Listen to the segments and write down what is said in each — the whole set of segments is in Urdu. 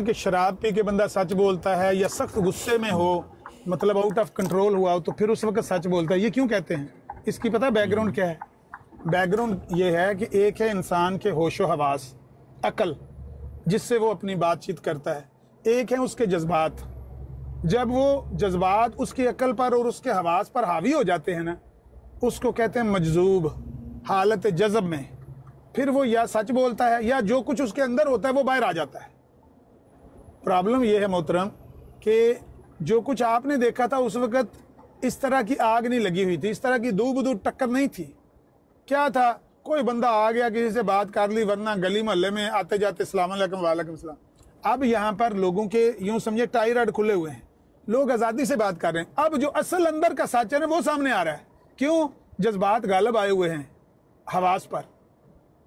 کہ شراب پی کے بندہ سچ بولتا ہے یا سخت غصے میں ہو, مطلب آؤٹ آف کنٹرول ہوا ہو, تو پھر اس وقت سچ بولتا ہے. یہ کیوں کہتے ہیں؟ اس کی پتہ بیک گراؤنڈ کیا ہے؟ بیک گراؤنڈ یہ ہے کہ ایک ہے انسان کے ہوش و حواس, عقل, جس سے وہ اپنی بات چیت کرتا ہے. ایک ہے اس کے جذبات. جب وہ جذبات اس کی عقل پر اور اس کے حواس پر حاوی ہو جاتے ہیں نا, اس کو کہتے ہیں مجذوب, حالت جذب میں. پھر وہ یا سچ بولتا ہے یا جو کچھ اس کے اندر ہوتا ہے وہ باہر آ جاتا ہے. پرابلم یہ ہے محترم کہ جو کچھ آپ نے دیکھا تھا اس وقت اس طرح کی آگ نہیں لگی ہوئی تھی, اس طرح کی دو بدو ٹکر نہیں تھی. کیا تھا؟ کوئی بندہ آ گیا, کسی سے بات کر لی, ورنہ گلی محلے میں آتے جاتے السلام علیکم وعلیکم السلام. اب یہاں پر لوگوں کے یوں سمجھے ٹائی راڈ کھلے ہوئے ہیں, لوگ آزادی سے بات کر رہے ہیں. اب جو اصل اندر کا سچ ہے نا وہ سامنے آ رہا ہے. کیوں؟ جذبات غالب آئے ہوئے ہیں حواس پر.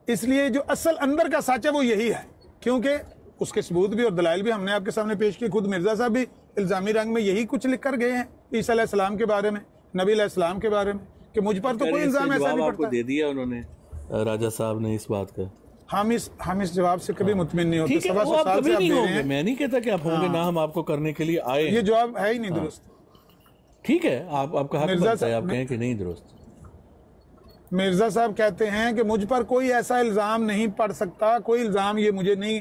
اس لیے جو اصل اندر کا سچ ہے وہ یہی ہے, کیونکہ اس کے ثبوت بھی اور دلائل بھی ہم نے آپ کے سامنے پیش کی. خود مرزا صاحب بھی الزامی رنگ میں یہی کچھ لکھ کر گئے ہیں عیسیٰ علیہ السلام کے بارے میں, نبی علیہ السلام کے بارے میں, کہ مجھ پر تو کوئی الزام ایسا نہیں پڑتا. دے دیا انہوں نے راجہ صاحب نے اس بات کا. ہم اس جواب سے کبھی مطمئن نہیں ہوتے. سوا سو سال سے آپ دے رہے ہیں. میں نہیں کہتا کہ آپ ہوں گے, نہ ہم آپ کو کرنے کے لیے آئے. یہ جواب ہے ہی نہیں درست. ٹھیک ہے, آپ کا حق بنتا ہے آپ کہیں کہ نہیں درست. مرزا صاحب کہتے ہیں کہ مجھ پر کوئی ایسا الزام نہیں پڑ سکتا, کوئی الزام یہ مجھے نہیں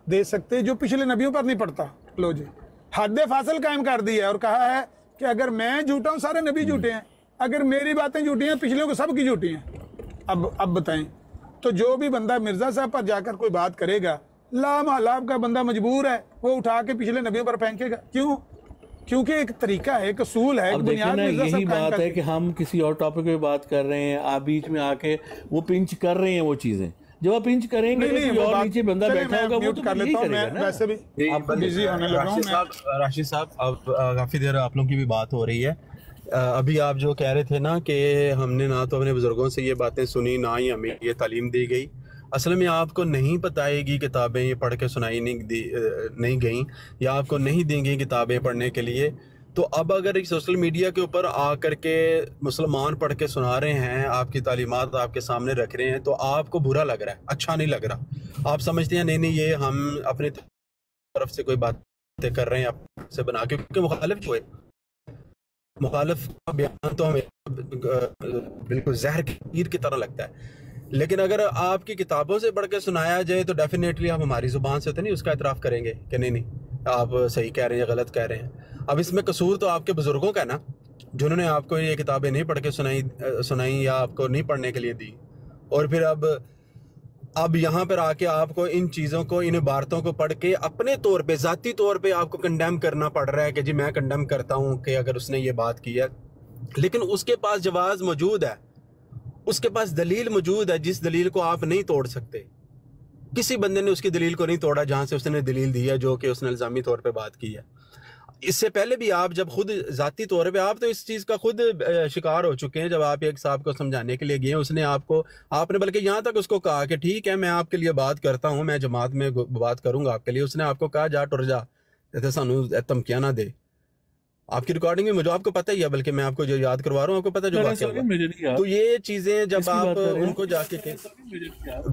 دے سکتے جو پچھلے نبیوں پر نہیں پڑتا. لو جی, حد فاصل قائم کر دی ہے اور کہا ہے کہ اگر میں جھوٹا ہوں سارے نبی جھوٹے ہیں, اگر میری باتیں جھوٹی ہیں پچھلوں کو سب کی جھوٹی ہیں. اب بتائیں, تو جو بھی بندہ مرزا صاحب پر جا کر کوئی بات کرے گا, لا محالہ آپ کا بندہ مجبور ہے وہ اٹھا کے پچھلے نبیوں پر پھینکے گا. کیوں؟ کیونکہ ایک طریقہ ہے, ایک اصول ہے, اب دیکھیں نا, یہی بات ہے کہ ہم کسی اور ٹاپک پہ بات کر رہے ہیں, آپ بیچ میں آ کے وہ پنچ کر رہے ہیں وہ چیزیں. جب آپ پنچ کریں گے تو اور نیچے بندہ بیٹھا ہوگا وہ تو یہی کرے گا نا. ویسے بھی آپ بزی ہونے لگا ہوں. راشد صاحب, اب کافی دیر آپ لوگوں کی بھی بات ہو رہی ہے. ابھی آپ جو کہہ رہے تھے نا کہ ہم نے نہ تو اپنے بزرگوں سے یہ باتیں سنی, نہ ہی ہمیں یہ تعلیم دی گئی. اصل میں آپ کو نہیں بتائے گی کتابیں یہ پڑھ کے سنائی نہیں گئیں, یا آپ کو نہیں دیں گی کتابیں پڑھنے کے لیے. تو اب اگر سوشل میڈیا کے اوپر آ کر کے مسلمان پڑھ کے سنا رہے ہیں, آپ کی تعلیمات آپ کے سامنے رکھ رہے ہیں, تو آپ کو برا لگ رہا ہے, اچھا نہیں لگ رہا. آپ سمجھتے ہیں نہیں یہ ہم اپنی طرف سے کوئی باتیں کر رہے ہیں آپ سے بنا کے, کیونکہ مخالف جو ہے, مخالف کا بیان تو ہمیں بالکل زہر تیر کی طرح لگتا ہے. لیکن اگر آپ کی کتابوں سے پڑھ کے سنایا جائے تو ڈیفینیٹلی ہم ہماری زبان سے تو نہیں اس کا اعتراف کریں گے کہ نہیں آپ صحیح کہہ رہے ہیں یا غلط کہہ رہے ہیں. اب اس میں قصور تو آپ کے بزرگوں کا ہے نا, جنہوں نے آپ کو یہ کتابیں نہیں پڑھ کے سنائی یا آپ کو نہیں پڑھنے کے لیے دی. اور پھر اب یہاں پر آ کے آپ کو ان چیزوں کو, ان عبارتوں کو پڑھ کے اپنے طور پہ, ذاتی طور پہ آپ کو کنڈیم کرنا پڑ رہا ہے کہ جی میں کنڈیم کرتا ہوں کہ اگر اس نے یہ بات کی ہے. لیکن اس کے پاس جواز موجود ہے, اس کے پاس دلیل موجود ہے, جس دلیل کو آپ نہیں توڑ سکتے. کسی بندے نے اس کی دلیل کو نہیں توڑا جہاں سے اس نے دلیل دی ہے, جو کہ اس نے الزامی طور پہ بات کی ہے. اس سے پہلے بھی آپ جب خود ذاتی طور پہ, آپ تو اس چیز کا خود شکار ہو چکے ہیں, جب آپ ایک صاحب کو سمجھانے کے لیے گئے, اس نے آپ نے بلکہ یہاں تک اس کو کہا کہ ٹھیک ہے میں آپ کے لیے بات کرتا ہوں, میں جماعت میں بات کروں گا آپ کے لیے. اس نے آپ کو کہا جا ٹر جا, جیسے سانو دھمکیاں نہ دے. آپ کی ریکارڈنگ میں مجھے آپ کو پتہ ہی ہے, بلکہ میں آپ کو جو یاد کروا رہا ہوں آپ کو پتہ جو بات ہے. تو یہ چیزیں جب آپ ان کو جا کے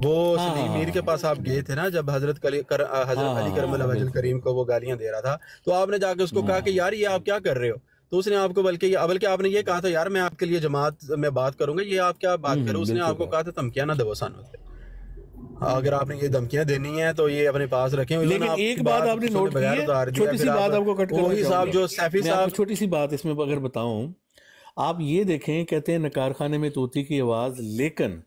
وہ سلیم میر کے پاس آپ گئے تھے نا, جب حضرت علی کرم اللہ وجہ کریم کو وہ گالیاں دے رہا تھا, تو آپ نے جا کے اس کو کہا کہ یار یہ آپ کیا کر رہے ہو. تو اس نے آپ کو بلکہ آپ نے یہ کہا تھا یار میں آپ کے لیے جماعت میں بات کروں گا, یہ آپ کیا بات کرو. اس نے آپ کو کہا تھا دھمکیاں نہ دو سانو, اگر آپ نے یہ دھمکیاں دینی ہیں تو یہ اپنے پاس رکھیں. لیکن ایک بات آپ نے نوٹ کی ہے, چھوٹی سی بات آپ کو کٹ کرنا, چھوٹی سی بات اس میں اگر بتاؤں, آپ یہ دیکھیں, کہتے ہیں نکار خانے میں طوطی کی آواز, لیکن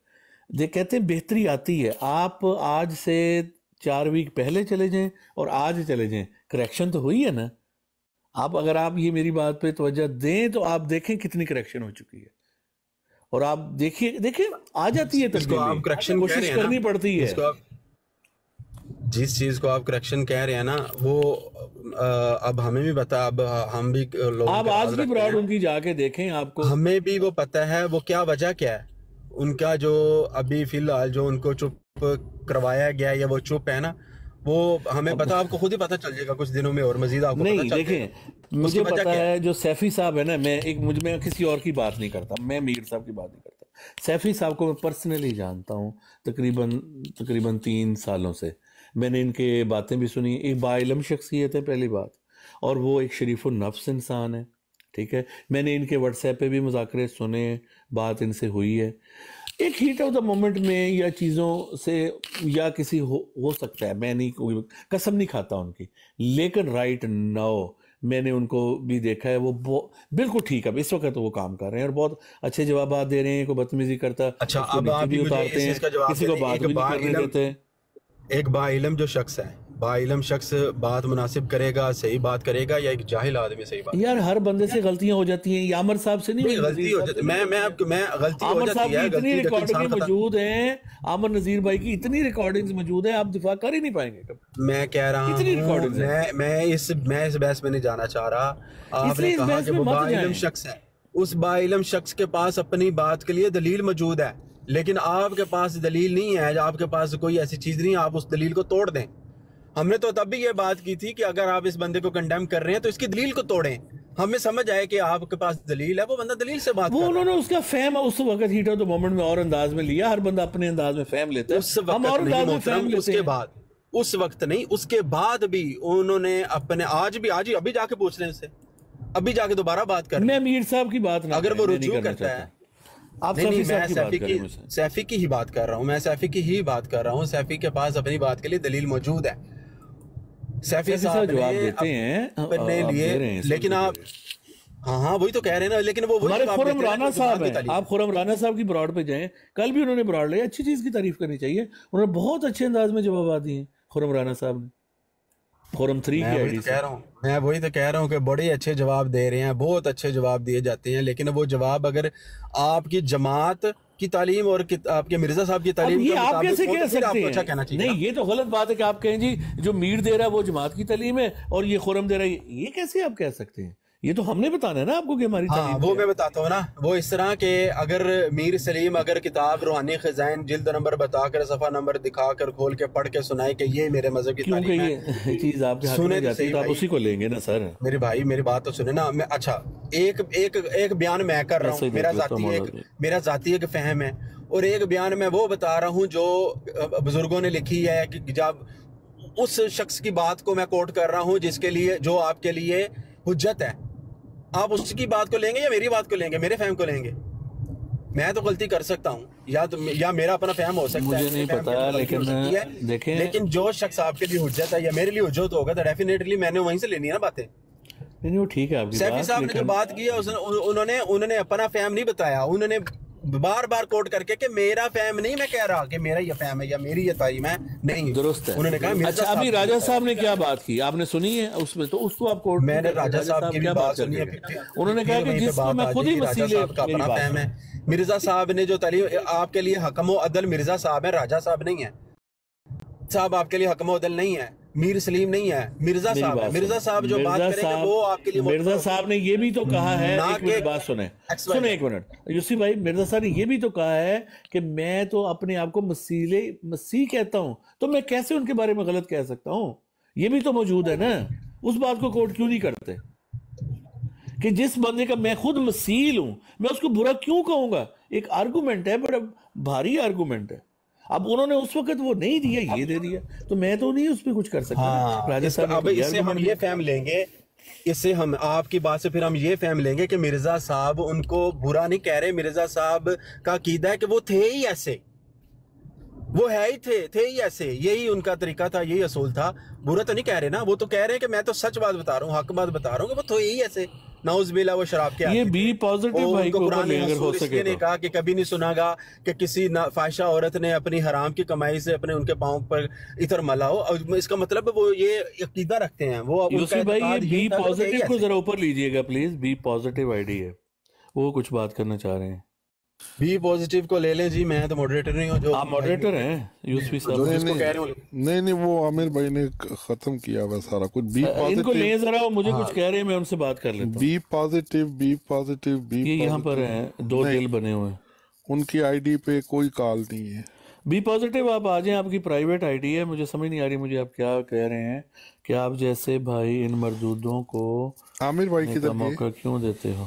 کہتے ہیں بہتری آتی ہے. آپ آج سے 4 ویک پہلے چلے جائیں اور آج چلے جائیں, کریکشن تو ہوئی ہے نا. اگر آپ یہ میری بات پہ توجہ دیں تو آپ دیکھیں کتنی کریکشن ہو چکی ہے. اور آپ دیکھیں آ جاتی ہے تبدیلی, کوشش کرنی پڑتی ہے. جس چیز کو آپ کریکشن کہہ رہے ہیں نا, وہ اب ہمیں بھی پتا, اب ہم بھی لوگ آپ آج بھی براڈ ان کی جا کے دیکھیں, آپ کو ہمیں بھی وہ پتا ہے وہ کیا وجہ کیا ہے ان کا, جو ابھی فی الحال جو ان کو چپ کروایا گیا یا وہ چپ ہے نا, وہ ہمیں پتا, آپ کو خود ہی پتا چل جائے گا کچھ دنوں میں, اور مزید آپ کو نہیں. دیکھیں مجھے پتا ہے جو سیفی صاحب ہے نا, میں کسی اور کی بات نہیں کرتا, میں میر صاحب کی بات نہیں کرتا. سیفی صاحب کو میں پرسنلی جانتا ہوں تقریباً 3 سالوں سے, میں نے ان کے باتیں بھی سنی. ایک باعلم شخصیت ہے پہلی بات, اور وہ ایک شریف النفس انسان ہے, ٹھیک ہے. میں نے ان کے واٹس ایپ پہ بھی مذاکرے سنے, بات ان سے ہوئی ہے. ایک ہیٹ آف دا مومنٹ میں یا چیزوں سے یا کسی ہو سکتا ہے, میں نہیں کوئی قسم نہیں کھاتا ان کی, لیکن رائٹ ناؤ میں نے ان کو بھی دیکھا ہے, وہ بالکل ٹھیک ہے اس وقت وہ کام کر رہے ہیں اور بہت اچھے جوابات دے رہے ہیں. کوئی بدتمیزی کرتا اچھا اب آپ بھی اتارتے ہیں, کسی کو بات بھی نہیں کرنے دیتے. ایک باعلم جو شخص ہے, باعلم شخص بات مناسب کرے گا, صحیح بات کرے گا, یا ایک جاہل آدمی صحیح بات؟ یار ہر بندے سے غلطیاں ہو جاتی ہیں. یہ عامر صاحب سے نہیں غلطی ہو جاتی, میں غلطی ہو عامر صاحب جاتی ہے. کی اتنی ریکارڈنگیں موجود ہیں, عامر نذیر بھائی کی اتنی ریکارڈنگز موجود ہیں, آپ دفاع کر ہی نہیں پائیں گے. میں کہہ رہا ہوں, میں اس بحث میں نہیں جانا چاہ رہا. آپ نے کہا کہ وہ باعلم شخص ہے, اس باعلم شخص کے پاس اپنی بات کے لیے دلیل موجود ہے, لیکن آپ کے پاس دلیل نہیں ہے, آپ کے پاس کوئی ایسی چیز نہیں ہے, آپ اس دلیل کو توڑ دیں. ہم نے تو تب بھی یہ بات کی تھی کہ اگر آپ اس بندے کو کنڈیم کر رہے ہیں تو اس کی دلیل کو توڑیں. ہمیں سمجھ آئے کہ آپ کے پاس دلیل ہے, وہ بندہ دلیل سے بات کر رہا ہے. انہوں نے اس کا فہم اس وقت ہیٹ آف دی مومنٹ میں اور انداز میں لیا, ہر بندہ اپنے انداز میں فہم لیتا ہے. اس وقت نہیں محترم, اس کے بعد, اس وقت نہیں, اس کے بعد بھی انہوں نے اپنے آج ابھی جا کے پوچھ رہے ہیں اس سے, ابھی جا کے دوبارہ بات کر رہے ہیں. میں میر صاحب کی بات نہ, اگر وہ رجوع کرتا ہے, آپ سیفی کی ہی بات کر رہا ہوں, میں سیفی کی ہی بات کر رہا ہوں. سیفی کے پاس اپنی بات کے لیے دلیل موجود ہے. سیفی صاحب جواب دیتے ہیں اپنے لیے, لیکن آپ ہاں وہی تو کہہ رہے ہیں نا, لیکن وہ ہمارے خرم رانا صاحب ہیں. آپ خرم رانا صاحب کی براڈ پہ جائیں, کل بھی انہوں نے براڈ لیا, اچھی چیز کی تعریف کرنی چاہیے. انہوں نے بہت اچھے انداز میں جوابات دیے ہیں خرم رانا صاحب نے, خرم 3 کی آئی ڈی سے. میں وہی تو کہہ رہا ہوں کہ بڑے اچھے جواب دے رہے ہیں, بہت اچھے جواب دیے جاتے ہیں, لیکن وہ جواب اگر آپ کی جماعت کی تعلیم اور آپ کے مرزا صاحب کی تعلیم یہ آپ کیسے کہہ سکتے ہیں؟ نہیں, یہ تو غلط بات ہے کہ آپ کہیں جی جو میر دے رہا ہے وہ جماعت کی تعلیم ہے اور یہ خرم دے رہا ہے, یہ کیسے آپ کہہ سکتے ہیں؟ یہ تو ہم نے بتانا ہے نا آپ کو کہ ہماری تعلیم. وہ میں بتاتا ہوں نا, وہ اس طرح کہ اگر میر سلیم اگر کتاب روحانی خزائن جلد نمبر بتا کر صفحہ نمبر دکھا کر کھول کے پڑھ کے سنائے کہ یہ میرے مذہب کی تعلیم ہے, کیونکہ یہ چیز آپ کے ہاتھ میں جاتی ہے تو آپ اسی کو لیں گے نا سر. میرے بھائی میری بات تو سنیں نا. اچھا ایک بیان میں کر رہا ہوں, میرا ذاتی ایک فہم ہے, اور ایک بیان میں وہ بتا رہا ہوں جو بزرگوں نے لکھی ہے, کہ جب اس شخص کی بات کو میں کوٹ کر رہا ہوں جس کے لیے جو آپ کے لیے حجت ہے. آپ اس کی بات کو لیں گے یا میری بات کو لیں گے, میرے فہم کو لیں گے؟ میں تو غلطی کر سکتا ہوں, یا میرا اپنا فہم ہو سکتا ہے, مجھے نہیں پتا, لیکن جو شخص آپ کے لیے حجت ہے یا میرے لیے حجت ہوگا تو ڈیفینیٹلی میں نے وہیں سے لینی ہے نا باتیں. نہیں وہ ٹھیک ہے آپ کی بات. سیفی صاحب نے جو بات کی ہے انہوں نے اپنا فہم نہیں بتایا, انہوں نے بار بار کوٹ کر کے کہ میرا فہم نہیں, میں کہہ رہا کہ میرا یہ فہم ہے یا میری یہ تعلیم ہے, نہیں درست ہے. انہوں نے کہا اچھا ابھی راجہ صاحب نے کیا بات کی آپ نے سنی ہے اس میں, تو اس کو آپ کوٹ. میں نے راجہ صاحب کی بھی بات سنی ہے, انہوں نے کہا کہ جس کو میں خود ہی وسیلے کا اپنا فہم ہے. مرزا صاحب نے جو تعلیم آپ کے لیے حکم و عدل مرزا صاحب ہے, راجہ صاحب نہیں ہے. صاحب آپ کے لیے حکم و عدل نہیں ہے, میر سلیم نہیں ہے, مرزا صاحب ہے. مرزا صاحب جو بات کریں گے وہ آپ کے لیے. مرزا صاحب نے یہ بھی تو کہا ہے, بات سنیں ایک منٹ یوسف بھائی, مرزا صاحب نے یہ بھی تو کہا ہے کہ میں تو اپنے آپ کو مسیح کہتا ہوں, تو میں کیسے ان کے بارے میں غلط کہہ سکتا ہوں؟ یہ بھی تو موجود ہے نا. اس بات کو کوٹ کیوں نہیں کرتے کہ جس بندے کا میں خود مسیح ہوں میں اس کو برا کیوں کہوں گا؟ ایک آرگومنٹ ہے, بڑا بھاری آرگومنٹ ہے. اب انہوں نے اس وقت وہ نہیں دیا, یہ دے دیا, تو میں تو نہیں اس پہ کچھ کر سکتا. اس سے ہم یہ فہم لیں گے, اس سے ہم آپ کی بات سے پھر ہم یہ فہم لیں گے کہ مرزا صاحب ان کو برا نہیں کہہ رہے. مرزا صاحب کا عقیدہ ہے کہ وہ تھے ہی ایسے, وہ ہے ہی تھے ہی ایسے, یہی ان کا طریقہ تھا, یہی اصول تھا. برا تو نہیں کہہ رہے نا, وہ تو کہہ رہے ہیں کہ میں تو سچ بات بتا رہا ہوں, حق بات بتا رہا ہوں کہ وہ تھے ہی ایسے. نعوذ باللہ وہ شراب کے یہ بھی پازیٹیو بھائی کو اگر ہو سکے نے کہا کہ کبھی نہیں سنا گا کہ کسی فاحشہ عورت نے اپنی حرام کی کمائی سے اپنے ان کے پاؤں پر عطر ملا ہو. اس کا مطلب وہ یہ عقیدہ رکھتے ہیں. وہ یوسف بھائی یہ بی پازیٹیو کو ذرا اوپر لیجئے گا please. B positive I D ہے, وہ کچھ بات کرنا چاہ رہے ہیں. بی پازیٹیو کو لے لیں جی, میں تو ماڈریٹر نہیں ہوں. جو آپ ماڈریٹر ہیں یوسفی صاحب. نہیں وہ عامر بھائی نے ختم کیا ہوا سارا کچھ. بی ان کو لے ذرا, مجھے کچھ کہہ رہے ہیں, میں ان سے بات کر لیتا ہوں. بی پازیٹیو یہ یہاں پر ہیں, 2 دل بنے ہوئے ہیں, ان کی آئی ڈی پہ کوئی کال نہیں ہے. بی پازیٹیو آپ آ جائیں, آپ کی پرائیویٹ آئی ڈی ہے. مجھے سمجھ نہیں آ رہی مجھے آپ کیا کہہ رہے ہیں کہ آپ جیسے بھائی ان مردودوں کو عامر بھائی کی موقع کیوں دیتے ہو.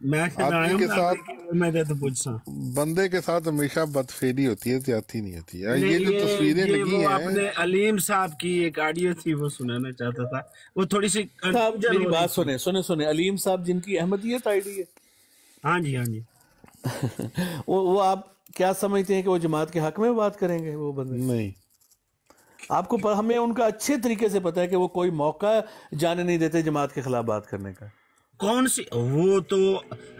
آدمی کے ساتھ بندے کے ساتھ ہمیشہ بدفعلی ہوتی ہے، زیادتی نہیں ہوتی ہے. یہ جو تصویریں لگی ہیں، آپ نے علیم صاحب کی ایک آڈیو تھی وہ سنانا چاہتا تھا، وہ تھوڑی سی میری بات سنیں علیم صاحب جن کی احمدیت آئی ڈی ہے. ہاں جی وہ آپ کیا سمجھتے ہیں کہ وہ جماعت کے حق میں بات کریں گے؟ وہ بندے نہیں. آپ کو ہمیں ان کا اچھے طریقے سے پتا ہے کہ وہ کوئی موقع جانے نہیں دیتے جماعت کے خلاف بات کرنے کا. کون سی؟ وہ تو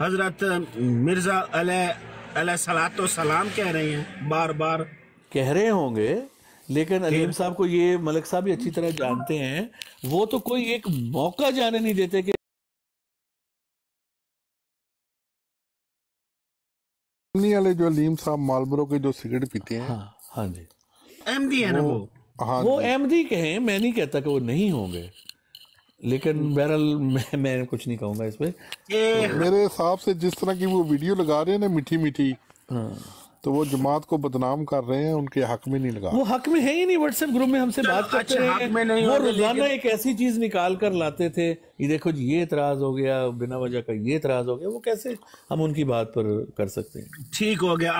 حضرت مرزا علیہ صلاۃ والسلام کہہ رہے ہیں، بار بار کہہ رہے ہوں گے، لیکن علیم صاحب کو یہ ملک صاحب بھی اچھی طرح جانتے ہیں، وہ تو کوئی ایک موقع جانے نہیں دیتے کہ والے جو علیم صاحب مالبرو کے جو سگریٹ پیتے ہیں. ہاں جی، احمدی ہے نا وہ احمدی کہیں، میں نہیں کہتا کہ وہ نہیں ہوں گے، لیکن بہرحال میں کچھ نہیں کہوں گا اس پہ. میرے حساب سے جس طرح کی وہ ویڈیو لگا رہے ہیں نا میٹھی میٹھی، تو وہ جماعت کو بدنام کر رہے ہیں، ان کے حق میں نہیں لگا. وہ حق میں ہے ہی نہیں. واٹس ایپ گروپ میں ہم سے بات کرتے رہے، وہ روزانہ ایک ایسی چیز نکال کر لاتے تھے، یہ دیکھو جی یہ اعتراض ہو گیا، بنا وجہ کا یہ اعتراض ہو گیا. وہ کیسے ہم ان کی بات پر کر سکتے ہیں؟ ٹھیک ہو گیا.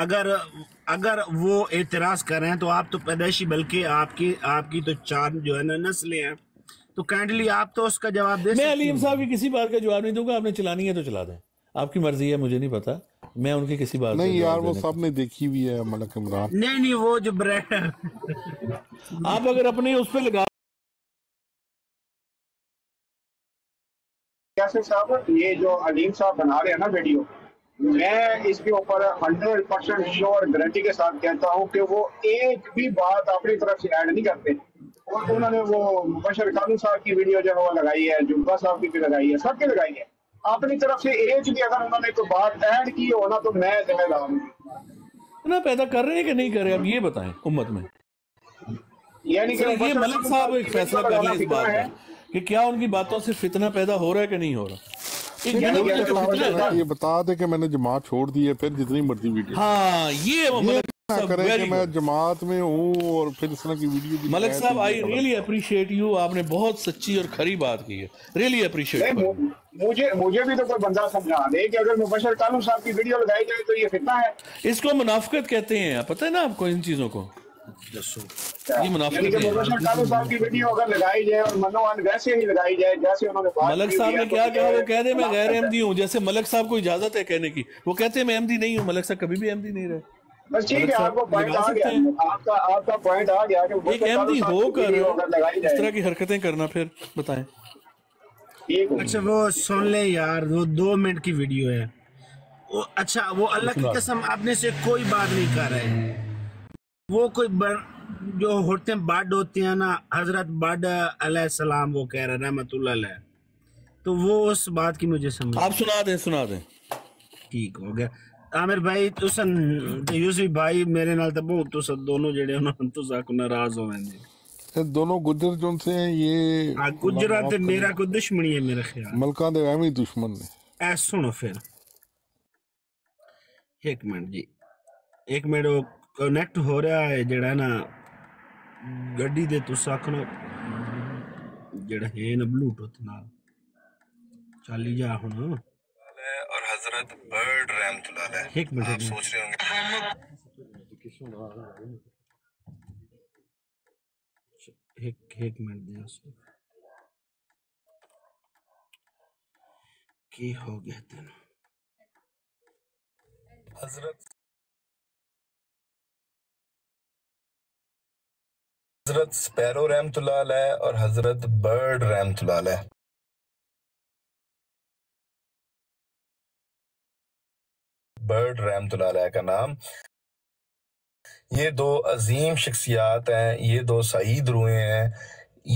اگر وہ اعتراض کر رہے ہیں تو آپ تو پیدائشی، بلکہ آپ کی تو 4 جو ہے نا نسلیں ہیں، تو کائنڈلی آپ تو اس کا جواب دے سکتے ہیں. میں علیم صاحب کی کسی بات کا جواب نہیں دوں گا. آپ نے چلانی ہے تو چلا دیں، آپ کی مرضی ہے، مجھے نہیں پتا. میں ان کی کسی بات نہیں یار، وہ سب نے دیکھی ہوئی ہے ملک عمران. نہیں وہ جو بریڈ آپ اگر اپنے اس پہ لگا صاحب، یہ جو علیم صاحب بنا رہے ہیں نا ویڈیو، میں اس کے اوپر 100% شیور گارنٹی کے ساتھ کہتا ہوں کہ وہ ایک بھی بات اپنی طرف سے ایڈ نہیں کرتے. اور انہوں نے وہ مبشر قانون صاحب کی ویڈیو جو ہے وہ لگائی ہے، جمبا صاحب کی بھی لگائی ہے، سب کی لگائی ہے. اپنی طرف سے ایک بھی اگر انہوں نے کوئی بات ایڈ کی ہونا تو میں ذمہ دار ہوں. نا پیدا کر رہے ہیں کہ نہیں کر رہے؟ اب یہ بتائیں امت میں. یعنی کہ یہ ملک صاحب ایک فیصلہ کر لیں اس بات کا کہ کیا ان کی باتوں سے فتنہ پیدا ہو رہا ہے کہ نہیں ہو رہا. یہ بتا دے کہ میں نے جماعت چھوڑ دی ہے، پھر جتنی مرضی ویڈیو. ہاں یہ کرے کہ میں جماعت میں ہوں اور پھر اس طرح کی ویڈیو. ملک صاحب آئی ریئلی اپریشیٹ یو. آپ نے بہت سچی اور کھری بات کی ہے، ریئلی اپریشیٹ. مجھے بھی تو کوئی بندہ سمجھا دے کہ اگر مبشر قانون صاحب کی ویڈیو لگائی جائے تو یہ فتنہ ہے. اس کو منافقت کہتے ہیں. پتہ ہے نا آپ کو ان چیزوں کو؟ یہ منافقت ہے. مبشر قانون صاحب کی ویڈیو اگر لگائی جائے اور منوان ویسے ہی لگائی جائے جیسے انہوں نے ملک صاحب نے کیا کہا؟ وہ کہہ دے میں غیر احمدی ہوں. جیسے ملک صاحب کو اجازت ہے کہنے کی، وہ کہتے ہیں میں احمدی نہیں ہوں. ملک صاحب کبھی بھی احمدی نہیں رہے. بس ٹھیک ہے، آپ کو پوائنٹ آ گیا، آپ کا پوائنٹ آ گیا کہ ایک احمدی ہو کر اس طرح کی حرکتیں کرنا. پھر بتائیں. اچھا وہ سن لیں یار، وہ 2 منٹ کی ویڈیو ہے. اچھا وہ اللہ کی قسم اپنے سے کوئی بات نہیں کر رہے. وہ کوئی جو ہوتے ہیں بڈ ہوتے ہیں نا، حضرت بڈ علیہ السلام، وہ کہہ رہے رحمت اللہ علیہ، تو وہ اس بات کی مجھے سمجھ. آپ سنا دیں. ٹھیک ہو گیا. عامر بھائی تسن یوسف بھائی میرے نال تے بہت تسن دونوں جڑے انہاں تو ساکو ناراض ہوویں دے. دونوں گجر جون سے ہیں، یہ گجراں تے میرا کوئی دشمنی ہے میرا خیال. ملکاں دے ایویں دشمن نے. اے سنو پھر ایک منٹ جی، ایک منٹ وہ کنیکٹ ہو رہا ہے جڑا نا گڈی دے تساں آکھنا جڑا ہے نا بلوٹوتھ نال چلی جا ہن. اور حضرت برڈ رحمت اللہ علیہ، ایک منٹ آپ سوچ رہے ہوں گے ایک منٹ دیا کی ہو گیا تین. حضرت سپیرو رحمت اللہ علیہ اور حضرت برڈ رحمت اللہ علیہ. برڈ رحمت اللہ علیہ کا نام، یہ 2 عظیم شخصیات ہیں، یہ 2 سعید روحیں ہیں.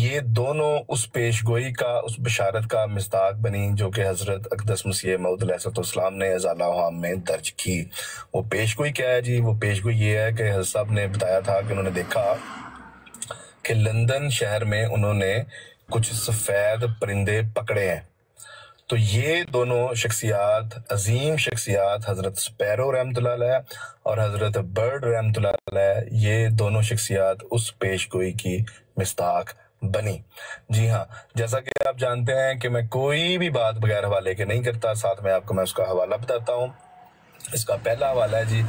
یہ دونوں اس پیشگوئی کا، اس بشارت کا مصداق بنی جو کہ حضرت اقدس مسیح موعود علیہ السلام نے ازالہ عام میں درج کی. وہ پیشگوئی کیا ہے جی؟ وہ پیشگوئی یہ ہے کہ حضرت صاحب نے بتایا تھا کہ انہوں نے دیکھا کہ لندن شہر میں انہوں نے کچھ سفید پرندے پکڑے ہیں. تو یہ دونوں شخصیات، عظیم شخصیات، حضرت سپیرو رحمت اللہ علیہ اور حضرت برڈ رحمت اللہ علیہ، یہ دونوں شخصیات اس پیشگوئی کی مصداق بنی. جی ہاں، جیسا کہ آپ جانتے ہیں کہ میں کوئی بھی بات بغیر حوالے کے نہیں کرتا. ساتھ میں آپ کو میں اس کا حوالہ بتاتا ہوں. اس کا پہلا حوالہ ہے جی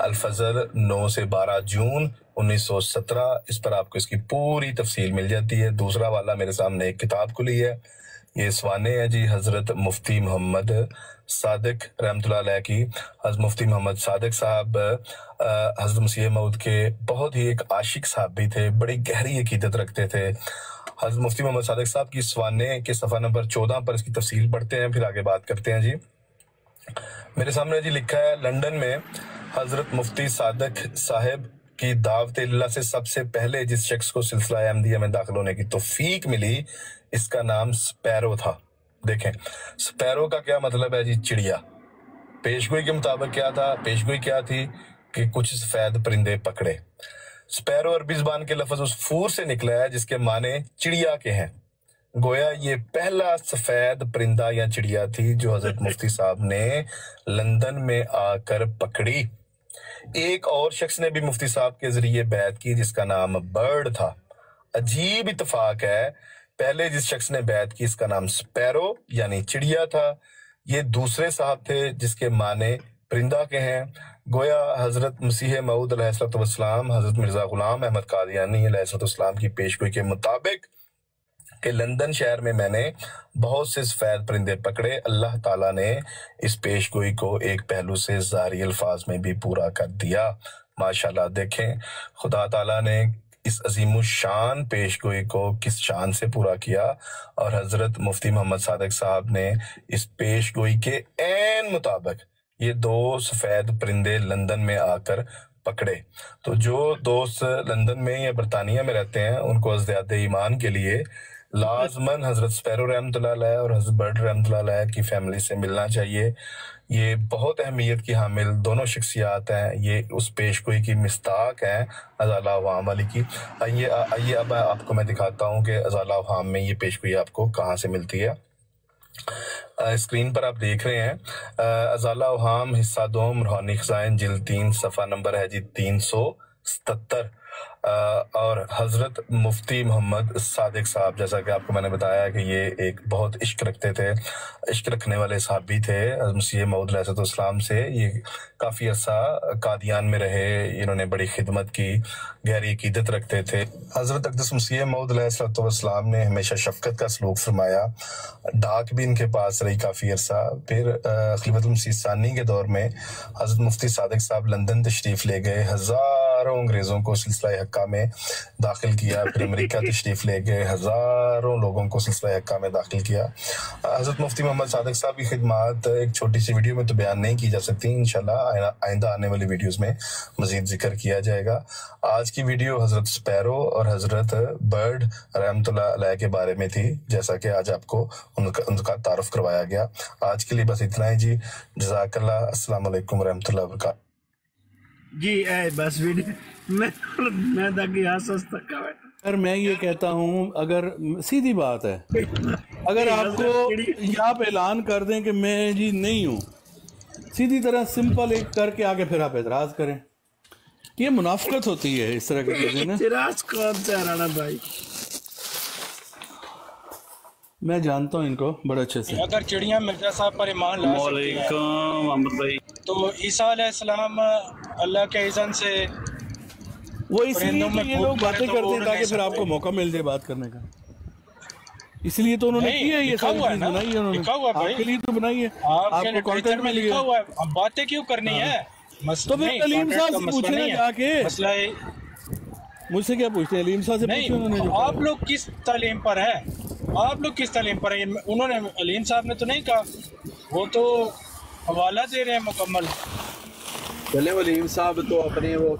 الفجر 9 سے 12 جون 1917. اس پر آپ کو اس کی پوری تفصیل مل جاتی ہے. دوسرا حوالہ میرے سامنے ایک کتاب کھلی ہے، یہ سوانے ہے جی حضرت مفتی محمد صادق رحمۃ اللہ علیہ کی. حضرت مفتی محمد صادق صاحب حضرت مسیح موعود کے بہت ہی ایک عاشق صحابی تھے، بڑی گہری عقیدت رکھتے تھے. حضرت مفتی محمد صادق صاحب کی سوانے کے صفحہ نمبر 14 پر اس کی تفصیل پڑھتے ہیں، پھر آگے بات کرتے ہیں. جی میرے سامنے جی لکھا ہے، لندن میں حضرت مفتی صادق صاحب کی دعوت اللہ سے سب سے پہلے جس شخص کو سلسلہ احمدیہ میں داخل ہونے کی توفیق ملی، اس کا نام سپیرو تھا. دیکھیں سپیرو کا کیا مطلب ہے جی؟ چڑیا. پیشگوئی کے مطابق کیا تھا؟ پیشگوئی کیا تھی کہ کچھ سفید پرندے پکڑے. سپیرو عربی زبان کے لفظ اس فور سے نکلا ہے جس کے معنی چڑیا کے ہیں. گویا یہ پہلا سفید پرندہ یا چڑیا تھی جو حضرت مفتی صاحب نے لندن میں آ کر پکڑی. ایک اور شخص نے بھی مفتی صاحب کے ذریعے بیعت کی جس کا نام برڈ تھا. عجیب اتفاق ہے، پہلے جس شخص نے بیعت کی اس کا نام سپیرو یعنی چڑیا تھا، یہ دوسرے صاحب تھے جس کے معنی پرندہ کے ہیں. گویا حضرت مسیح موعود علیہ السلام حضرت مرزا غلام احمد قادیانی علیہ السلام کی پیشگوئی کے مطابق کہ لندن شہر میں نے بہت سے سفید پرندے پکڑے، اللہ تعالیٰ نے اس پیشگوئی کو ایک پہلو سے ظاہری الفاظ میں بھی پورا کر دیا. ماشاءاللہ دیکھیں خدا تعالیٰ نے اس عظیم الشان پیشگوئی کو کس شان سے پورا کیا، اور حضرت مفتی محمد صادق صاحب نے اس پیشگوئی کے عین مطابق یہ 2 سفید پرندے لندن میں آ کر پکڑے. تو جو دوست لندن میں یا برطانیہ میں رہتے ہیں ان کو ازدیاد ایمان کے لیے لازماً حضرت سپیرو رحمۃ اللہ علیہ اور حضرت برڈ رحمۃ اللہ علیہ کی فیملی سے ملنا چاہیے. یہ بہت اہمیت کی حامل دونوں شخصیات ہیں، یہ اس پیشگوئی کی مصداق ہیں ازالہ اوہام والی کی. آئیے اب آپ کو میں دکھاتا ہوں کہ ازالہ اوہام میں یہ پیشگوئی آپ کو کہاں سے ملتی ہے. اسکرین پر آپ دیکھ رہے ہیں ازالہ اوہام حصہ دوم روحانی خزائن جلد 3 صفحہ نمبر ہے جی 377. اور حضرت مفتی محمد صادق صاحب جیسا کہ آپ کو میں نے بتایا کہ یہ ایک بہت عشق رکھتے تھے، عشق رکھنے والے صحابی تھے. حضرت مسیح موعود علیہ السلام سے یہ کافی عرصہ قادیان میں رہے، انہوں نے بڑی خدمت کی، گہری عقیدت رکھتے تھے. حضرت اقدس مسیح موعود علیہ السلام نے ہمیشہ شفقت کا سلوک فرمایا، ڈاک بھی ان کے پاس رہی کافی عرصہ. پھر خلیفۃ المسیح ثانی کے دور میں حضرت مفتی صادق صاحب لندن تشریف لے گئے، ہزاروں انگریزوں کو سلسلہ حقہ میں داخل کیا. پھر امریکہ تشریف لے گئے، ہزاروں لوگوں کو سلسلہ حقہ میں داخل کیا. حضرت مفتی محمد صادق صاحب کی خدمات ایک چھوٹی سی ویڈیو میں تو بیان نہیں کی جا سکتی، انشاءاللہ آئندہ آنے والی ویڈیوز میں مزید ذکر کیا جائے گا. آج کی ویڈیو حضرت سپیرو اور حضرت برڈ رحمۃ اللہ علیہ کے بارے میں تھی، جیسا کہ آج آپ کو ان کا تعارف کروایا گیا. آج کے لیے بس اتنا ہی جی. جزاک اللہ. السلام علیکم ورحمۃ اللہ وبرکاتہ. جی بس ویڈیو میں تک یہاں سستا کا اگر میں یہ کہتا ہوں، اگر سیدھی بات ہے، اگر آپ کو یہاں پہ اعلان کر دیں کہ میں جی نہیں ہوں، سیدھی طرح سمپل ایک کر کے آگے پھر آپ اعتراض کریں، یہ منافقت ہوتی ہے اس طرح کی چیزیں نا. اعتراض کون سے رانا بھائی؟ میں جانتا ہوں ان کو بڑے اچھے سے. اگر چڑیاں مرزا صاحب پر ایمان لا سکتی ہیں تو عیسیٰ علیہ السلام اللہ کے اذن سے وہ اس لیے کہ یہ لوگ باتیں کرتے ہیں تاکہ پھر آپ کو موقع مل جائے بات کرنے کا، اس لیے تو انہوں نے کی ہے یہ ساری چیز بنائی ہے. انہوں نے آپ کے لیے تو بنائی ہے، آپ کو کانٹینٹ میں لکھا ہوا ہے. باتیں کیوں کرنی ہے؟ تو پھر علیم صاحب سے پوچھیں نا جا کے. مجھ سے کیا پوچھتے ہیں؟ علیم صاحب سے پوچھیں. انہوں نے آپ لوگ کس تعلیم پر ہیں؟ آپ لوگ کس تعلیم پر ہیں؟ انہوں نے علیم صاحب نے تو نہیں کہا، وہ تو حوالہ دے رہے ہیں مکمل. چلے علیم صاحب تو اپنے وہ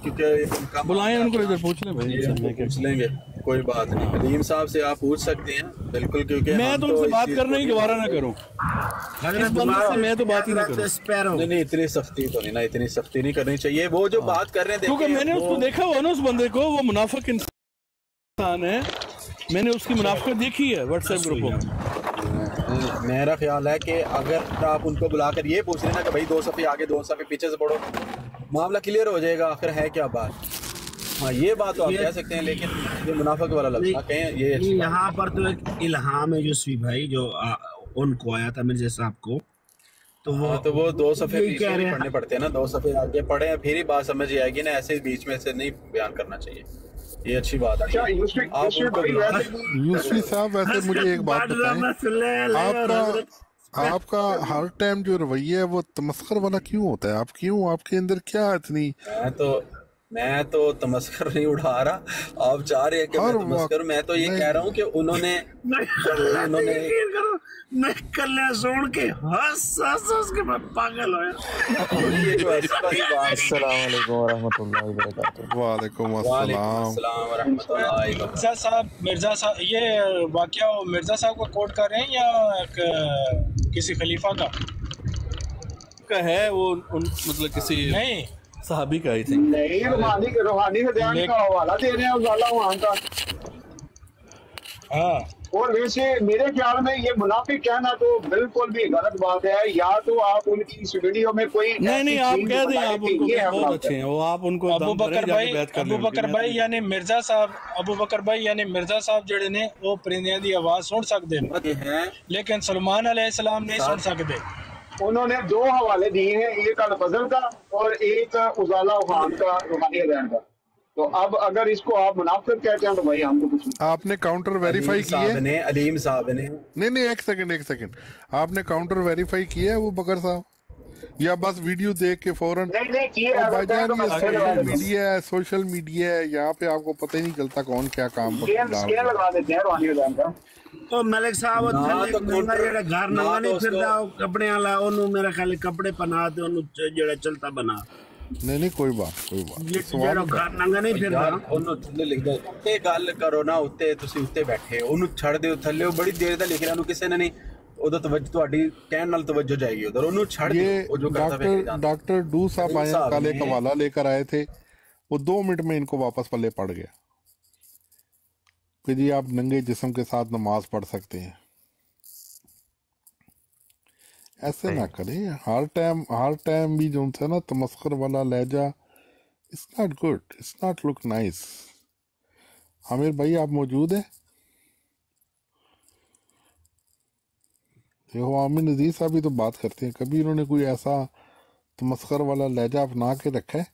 بلائیں ان کو ادھر پوچھ لیں بھائی. پوچھ لیں گے، کوئی بات نہیں. علیم صاحب سے آپ پوچھ سکتے ہیں بالکل، کیونکہ میں تو ان سے بات کرنا ہی گوارا نہ کروں، میں تو بات ہی نہ کروں. نہیں اتنی سختی تو نہیں نا، اتنی سختی نہیں کرنی چاہیے. وہ جو بات کر رہے ہیں کیونکہ میں نے اس کو دیکھا ہوا نا، اس بندے کو، وہ منافق انسان ہے، میں نے اس کی منافقت دیکھی ہے واٹس ایپ گروپوں میں. میرا خیال ہے کہ اگر آپ ان کو بلا کر یہ پوچھ لینا کہ بھائی 2 صفحے آگے 2 صفحے پیچھے سے پڑھو، معاملہ کلیئر ہو جائے گا. آخر ہے کیا بات؟ ہاں یہ بات تو آپ کہہ سکتے ہیں، لیکن یہ منافق والا لفظ نہ کہیں، یہ یہاں پر تو ایک الہام ہے یوسفی بھائی جو ان کو آیا تھا مرزا صاحب کو، تو وہ 2 صفحے پیچھے بھی پڑھنے پڑتے ہیں نا، 2 صفحے آگے پڑھیں پھر ہی بات سمجھ آئے گی نا، ایسے بیچ میں سے نہیں بیان کرنا چاہیے، یہ اچھی بات ہے۔ یوسفی صاحب ویسے مجھے ایک بات بتائیں، آپ کا ہر ٹائم جو رویہ ہے وہ تمسخر والا کیوں ہوتا ہے؟ آپ کے اندر کیا اتنی؟ میں تو تمسخر نہیں اڑا رہا، آپ چاہ رہے ہیں کہ میں تمسخر، میں تو یہ کہہ رہا ہوں کہ انہوں نے میں کلے سون کے ہنس کے میں پاگل ہویا۔ السلام علیکم ورحمۃ اللہ وبرکاتہ۔ وعلیکم السلام ورحمۃ اللہ۔ مرزا صاحب یہ واقعہ مرزا صاحب کو کوٹ کر رہے ہیں یا کسی خلیفہ کا ہے؟ وہ مطلب کسی نہیں صحابی کا ہی تھے، نہیں روحانی سے بیان کا حوالہ دے رہے ہیں ازالہ وہاں کا۔ ہاں، اور ویسے میرے خیال میں یہ منافق کہنا تو بالکل بھی غلط بات ہے، یا تو آپ ان کی اس ویڈیو میں کوئی نہیں آپ کہہ دیں، آپ ان کو بہت اچھے ہیں وہ، آپ ان کو ابو بکر بھائی یعنی مرزا صاحب، ابو بکر بھائی یعنی مرزا صاحب جڑے نے وہ پرندیاں دی آواز سن سکتے ہیں، لیکن سلمان علیہ السلام نہیں سن سکتے۔ انہوں نے 2 حوالے دیے ہیں، ایک الفضل کا اور ایک ازالہ خان کا روحانی ادین کا، تو اب اگر اس کو آپ منافق کہتے ہیں تو بھائی ہم کو کچھ نہیں۔ آپ نے کاؤنٹر ویریفائی کی ہے؟ علیم صاحب نے نہیں ایک سیکنڈ، آپ نے کاؤنٹر ویریفائی کیا ہے وہ بکر صاحب، یا بس ویڈیو دیکھ کے فوراً؟ بھائی جان یہ سوشل میڈیا ہے، سوشل میڈیا ہے، یہاں پہ آپ کو پتہ ہی نہیں چلتا کون کیا کام لگا دیتے ہیں روحانی ادین کا۔ تو ملک صاحب ننگا جڑا گھر ننگا نہیں پھردا کپڑے والا، اونوں میرا خیال کپڑے پہنا تے اونوں جڑا چلتا بنا۔ نہیں کوئی بات جڑا گھر ننگا نہیں پھردا اونوں تھلے لکھ دو، تے گل کرو نا، اوتے تسی اوتے بیٹھے اونوں چھڑ دیو تھلے، بڑی دیر دا لکھ رہا، اونوں کسے نے نہیں ادھر توجہ، تہاڈی کہن نال توجہ جائے گی ادھر، اونوں چھڑ دیو۔ جو ڈاکٹر ڈو صاحب آئے کل ایک حوالہ لے کر آئے تھے، وہ 2 منٹ میں ان کو واپس پلے پڑ گیا کہ جی آپ ننگے جسم کے ساتھ نماز پڑھ سکتے ہیں۔ ایسے نہ کریں، ہر ٹائم بھی جو ہے نا تمسخر والا لہجہ، it's not good, it's not look nice۔ عامر بھائی آپ موجود ہیں؟ دیکھو عامر نذیر صاحب بھی تو بات کرتے ہیں، کبھی انہوں نے کوئی ایسا تمسخر والا لہجہ اپنا کے رکھا ہے؟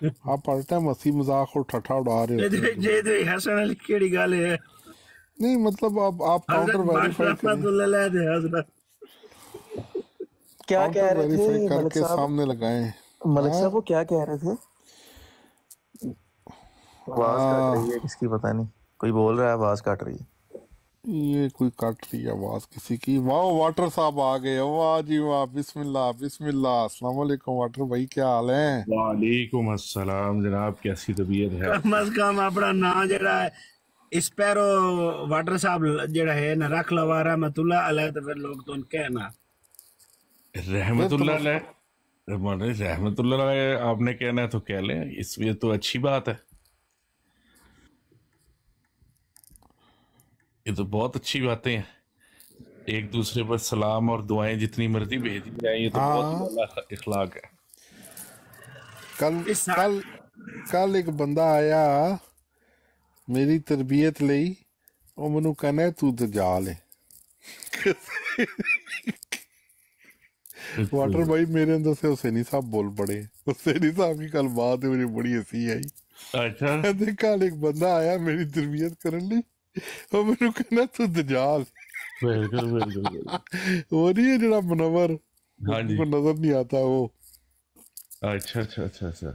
آپ ہر ٹائم ہنسی مذاق اور ٹھٹھا اڑا رہے ہیں۔ نہیں مطلب آپ کاؤنٹر ویریفائی کیا کہہ رہے تھے کر کے سامنے لگائیں۔ ملک صاحب وہ کیا کہہ رہے تھے؟ آواز کٹ رہی ہے کس کی پتہ نہیں، کوئی بول رہا ہے آواز کٹ رہی ہے، یہ کوئی کٹ رہی ہے آواز کسی کی۔ واہ واٹر صاحب آ گئے، واہ جی واہ، بسم اللہ بسم اللہ۔ السلام علیکم واٹر بھائی، کیا حال ہے؟ وعلیکم السلام جناب، کیسی طبیعت ہے؟ کم از کم اپنا نام جڑا ہے اسپیرو واٹر صاحب جڑا ہے نا رکھ لوا رحمت اللہ علیہ، تو پھر لوگ تو ان کہنا رحمت اللہ علیہ، رحمت اللہ علیہ آپ نے کہنا ہے تو کہہ لیں، اس لیے تو اچھی بات ہے، یہ تو بہت اچھی باتیں ہیں، ایک دوسرے پر سلام اور دعائیں جتنی مرضی بھیجی جائیں، یہ تو بہت بڑا اخلاق ہے۔ کل ایک بندہ آیا میری تربیت لئی، وہ منو کہنا ہے تو دجال ہے۔ واٹر بھائی میرے اندر سے حسینی صاحب بول پڑے، حسینی صاحب کی کل بات ہے، مجھے بڑی ہنسی آئی۔ کل ایک بندہ آیا میری تربیت کرن لی، وہ منو کہنا تو دجال، وہ نہیں ہے جڑا منور کو نظر نہیں آتا وہ۔ اچھا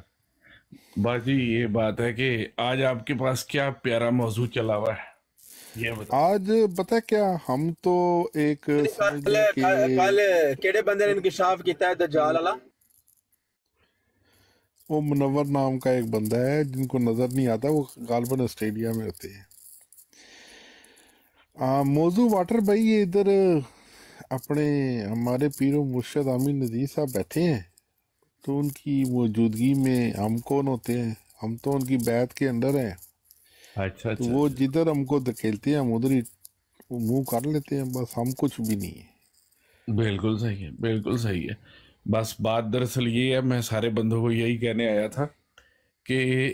باجی، یہ بات ہے کہ آج آپ کے پاس کیا پیارا موضوع چلا ہوا ہے، آج پتہ کیا، ہم تو ایک کل کیڑے بندے نے انکشاف کیتا ہے دجال والا؟ وہ منور نام کا ایک بندہ ہے جن کو نظر نہیں آتا، وہ غالباً آسٹریلیا میں ہوتے ہیں۔ موضوع واٹر بھائی، یہ ادھر اپنے ہمارے پیر و مرشد عامر نذیر صاحب بیٹھے ہیں، تو ان کی موجودگی میں ہم کون ہوتے ہیں؟ ہم تو ان کی بیعت کے اندر ہیں، تو وہ جدھر ہم کو دھکیلتے ہیں ہم ادھر ہی منہ کر لیتے ہیں، بس ہم کچھ بھی نہیں ہے۔ بالکل صحیح ہے، بالکل صحیح ہے۔ بس بات دراصل یہ ہے، میں سارے بندوں کو یہی کہنے آیا تھا کہ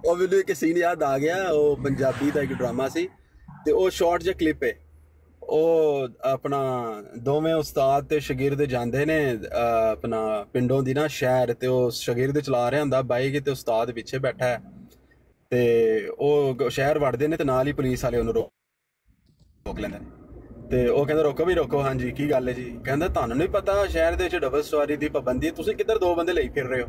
ਉਹ ਮੈਨੂੰ ਇੱਕ ਸੀਨ ਯਾਦ ਆ ਗਿਆ, ਉਹ ਪੰਜਾਬੀ ਦਾ ਇੱਕ ਡਰਾਮਾ ਸੀ ਤੇ ਉਹ ਸ਼ਾਰਟ ਜਿਹਾ ਕਲਿੱਪ ਹੈ, ਉਹ ਆਪਣਾ ਦੋਵੇਂ ਉਸਤਾਦ ਤੇ ਸ਼ਾਗਿਰਦ ਜਾਂਦੇ ਨੇ ਆਪਣਾ ਪਿੰਡੋਂ ਦੀ ਨਾ ਸ਼ਹਿਰ, ਤੇ ਉਹ ਸ਼ਾਗਿਰਦ ਚਲਾ ਰਿਹਾ ਹੁੰਦਾ ਬਾਈਕ ਤੇ ਉਸਤਾਦ ਪਿੱਛੇ ਬੈਠਾ ਹੈ, ਤੇ ਉਹ ਸ਼ਹਿਰ ਵੜਦੇ ਨੇ ਤੇ ਨਾਲ ਹੀ ਪੁਲਿਸ ਵਾਲੇ ਉਹਨੂੰ ਰੋਕ ਲੈਂਦੇ ਨੇ, ਤੇ ਉਹ ਕਹਿੰਦਾ ਰੋਕੋ ਵੀ ਰੋਕੋ, ਹਾਂਜੀ ਕੀ ਗੱਲ ਹੈ ਜੀ? ਕਹਿੰਦਾ ਤੁਹਾਨੂੰ ਨਹੀਂ ਪਤਾ ਸ਼ਹਿਰ ਦੇ ਵਿੱਚ ਡਬਲ ਸਵਾਰੀ ਦੀ ਪਾਬੰਦੀ ਹੈ, ਤੁਸੀਂ ਕਿੱਧਰ 2 ਬੰਦੇ ਲਈ ਫਿਰ ਰਹੇ ਹੋ?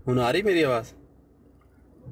ਹੁਣ ਆ ਰਹੀ ਮੇਰੀ ਆਵਾਜ਼?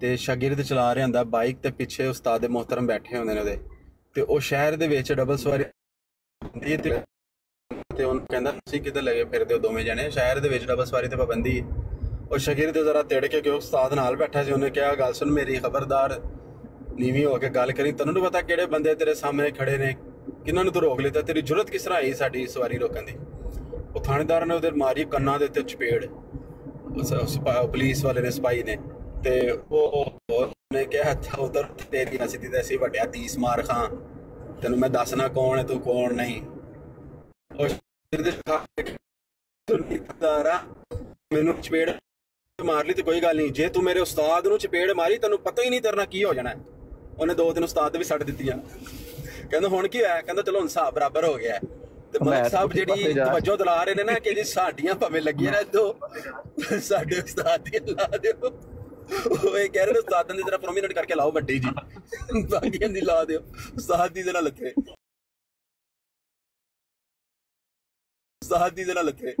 ਤੇ ਸ਼ਾਗਿਰਦ ਚਲਾ ਰਿਹਾ ਹੁੰਦਾ ਬਾਈਕ ਤੇ ਪਿੱਛੇ ਉਸਤਾਦ ਮੁਹਤਰਮ ਬੈਠੇ ਹੁੰਦੇ ਨੇ ਉਹਦੇ, ਤੇ ਉਹ ਸ਼ਹਿਰ ਦੇ ਵਿੱਚ ਡਬਲ ਸਵਾਰੀ ਹੁੰਦੀ ਤੇ ਤੇ ਉਹਨੂੰ ਕਹਿੰਦਾ ਤੁਸੀਂ ਕਿੱਥੇ ਲੱਗੇ ਫਿਰਦੇ ਹੋ ਦੋਵੇਂ ਜਣੇ, ਸ਼ਹਿਰ ਦੇ ਵਿੱਚ ਡਬਲ ਸਵਾਰੀ ਤੇ ਪਾਬੰਦੀ ਹੈ। ਉਹ ਸ਼ਗੀਰ ਤੇ ਜ਼ਰਾ ਤਿੜ ਕੇ ਕਿਉਂ ਉਸਤਾਦ ਨਾਲ ਬੈਠਾ ਸੀ, ਉਹਨੇ ਕਿਹਾ ਗੱਲ ਸੁਣ ਮੇਰੀ, ਖਬਰਦਾਰ ਨੀਵੀਂ ਹੋ ਕੇ ਗੱਲ ਕਰੀ, ਤੈਨੂੰ ਨਹੀਂ ਪਤਾ ਕਿਹੜੇ ਬੰਦੇ ਤੇਰੇ ਸਾਹਮਣੇ ਖੜੇ ਨੇ, ਕਿਹਨਾਂ ਨੂੰ ਤੂੰ ਰੋਕ ਲਿੱਤਾ, ਤੇਰੀ ਜ਼ਰੂਰਤ ਕਿਸ ਤਰ੍ਹਾਂ ਆਈ ਸਾਡੀ ਸਵਾਰੀ ਰੋਕਣ ਦੀ। ਉਹ ਥਾਣੇਦਾਰ ਨੇ ਉਹਦੇ ਮਾਰੀ ਕੰਨਾਂ ਦੇ ਉੱਤੇ ਚਪੇੜ, ਪੁਲਿਸ ਵਾਲੇ ਨੇ, ਸਪਾਈ ਨੇ, ਤੇ ਉਹਨੇ ਕਿਹਾ ਅੱਛਾ ਉਧਰ ਤੇਰੀ ਸਿੱਧੀ ਤੇ ਅਸੀਂ ਵੱਡਿਆ 30 ਮਾਰ ਖਾਂ, ਤੈਨੂੰ ਮੈਂ ਦੱਸਣਾ ਕੌਣ ਹੈ ਤੂੰ ਕੌਣ ਨਹੀਂ। ਮੈਨੂੰ ਚਪੇੜ ਮਾਰ ਲਈ ਤੇ ਕੋਈ ਗੱਲ ਨਹੀਂ, ਜੇ ਤੂੰ ਮੇਰੇ ਉਸਤਾਦ ਨੂੰ ਚਪੇੜ ਮਾਰੀ ਤੈਨੂੰ ਪਤਾ ਹੀ ਨਹੀਂ ਤੇਰੇ ਨਾਲ ਕੀ ਹੋ ਜਾਣਾ। ਉਹਨੇ 2-3 ਉਸਤਾਦ ਵੀ ਛੱਡ ਦਿੱਤੀਆਂ। ਕਹਿੰਦਾ ਹੁਣ ਕੀ ਹੋਇਆ, ਕਹਿੰਦਾ ਚਲੋ ਹੁਣ ਹਿਸਾਬ ਬਰਾਬਰ ਹੋ ਗਿਆ। ਤੇ ਮਲਕ ਸਾਹਿਬ ਜਿਹੜੀ ਤਵੱਜੋ ਦਿਲਾ ਰਹੇ ਨੇ ਨਾ ਕਿ ਜੀ ਸਾਡੀਆਂ ਭਾਵੇਂ ਲੱਗੀਆਂ ਨੇ ਦੋ, ਸਾਡੇ ਉਸਤਾਦ ਦੀਆਂ ਲਾ ਦਿਓ। ਉਹ ਇਹ ਕਹਿ ਰਹੇ ਨੇ ਉਸਤਾਦਾਂ ਦੀ ਤਰ੍ਹਾਂ ਪ੍ਰੋਮੀਨੈਂਟ ਕਰਕੇ ਲਾਓ ਵੱਡੀ ਜੀ, ਬਾਕੀਆਂ ਦੀ ਲਾ ਦਿਓ, ਉਸਤਾਦ ਦੀ ਜਰਾ ਲੱਥੇ, ਉਸਤਾਦ ਦੀ ਜਰਾ ਲੱਥੇ,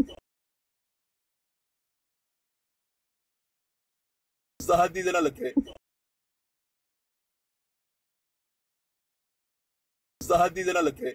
ਉਸਤਾਦ ਦੀ ਜਰਾ ਲੱਥੇ, ਉਸਤਾਦ ਦੀ ਜਰਾ ਲੱਥੇ,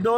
2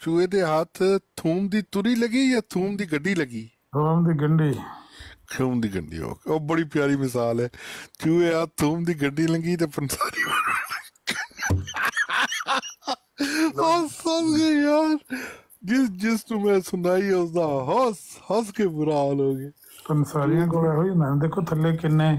ਚੂਹੇ ਦੇ ਹੱਥ ਥੂਮ ਦੀ ਤੁਰੀ ਲੱਗੀ ਜਾਂ ਥੂਮ ਦੀ ਗੱਡੀ ਲੱਗੀ? ਥੂਮ ਦੀ ਗੰਢੀ। ਥੂਮ ਦੀ ਗੰਢੀ, ਉਹ ਬੜੀ ਪਿਆਰੀ ਮਿਸਾਲ ਹੈ। ਚੂਹੇ ਹੱਥ ਥੂਮ ਦੀ ਗੱਡੀ ਲੱਗੀ ਤੇ ਪੰਸਾਰੀ ਹੱਸ ਗਏ ਯਾਰ। ਜਿਸ ਨੂੰ ਮੈਂ ਸੁਣਾਈ ਉਸਦਾ ਹੱਸ ਕੇ ਬੁਰਾ ਹਾਲ ਹੋ ਗਿਆ। ਪੰਸਾਰੀਆਂ ਕੋਲ ਇਹੋ ਹੀ ਹੁੰਦਾ। ਦੇਖੋ ਥੱਲੇ ਕਿੰਨੇ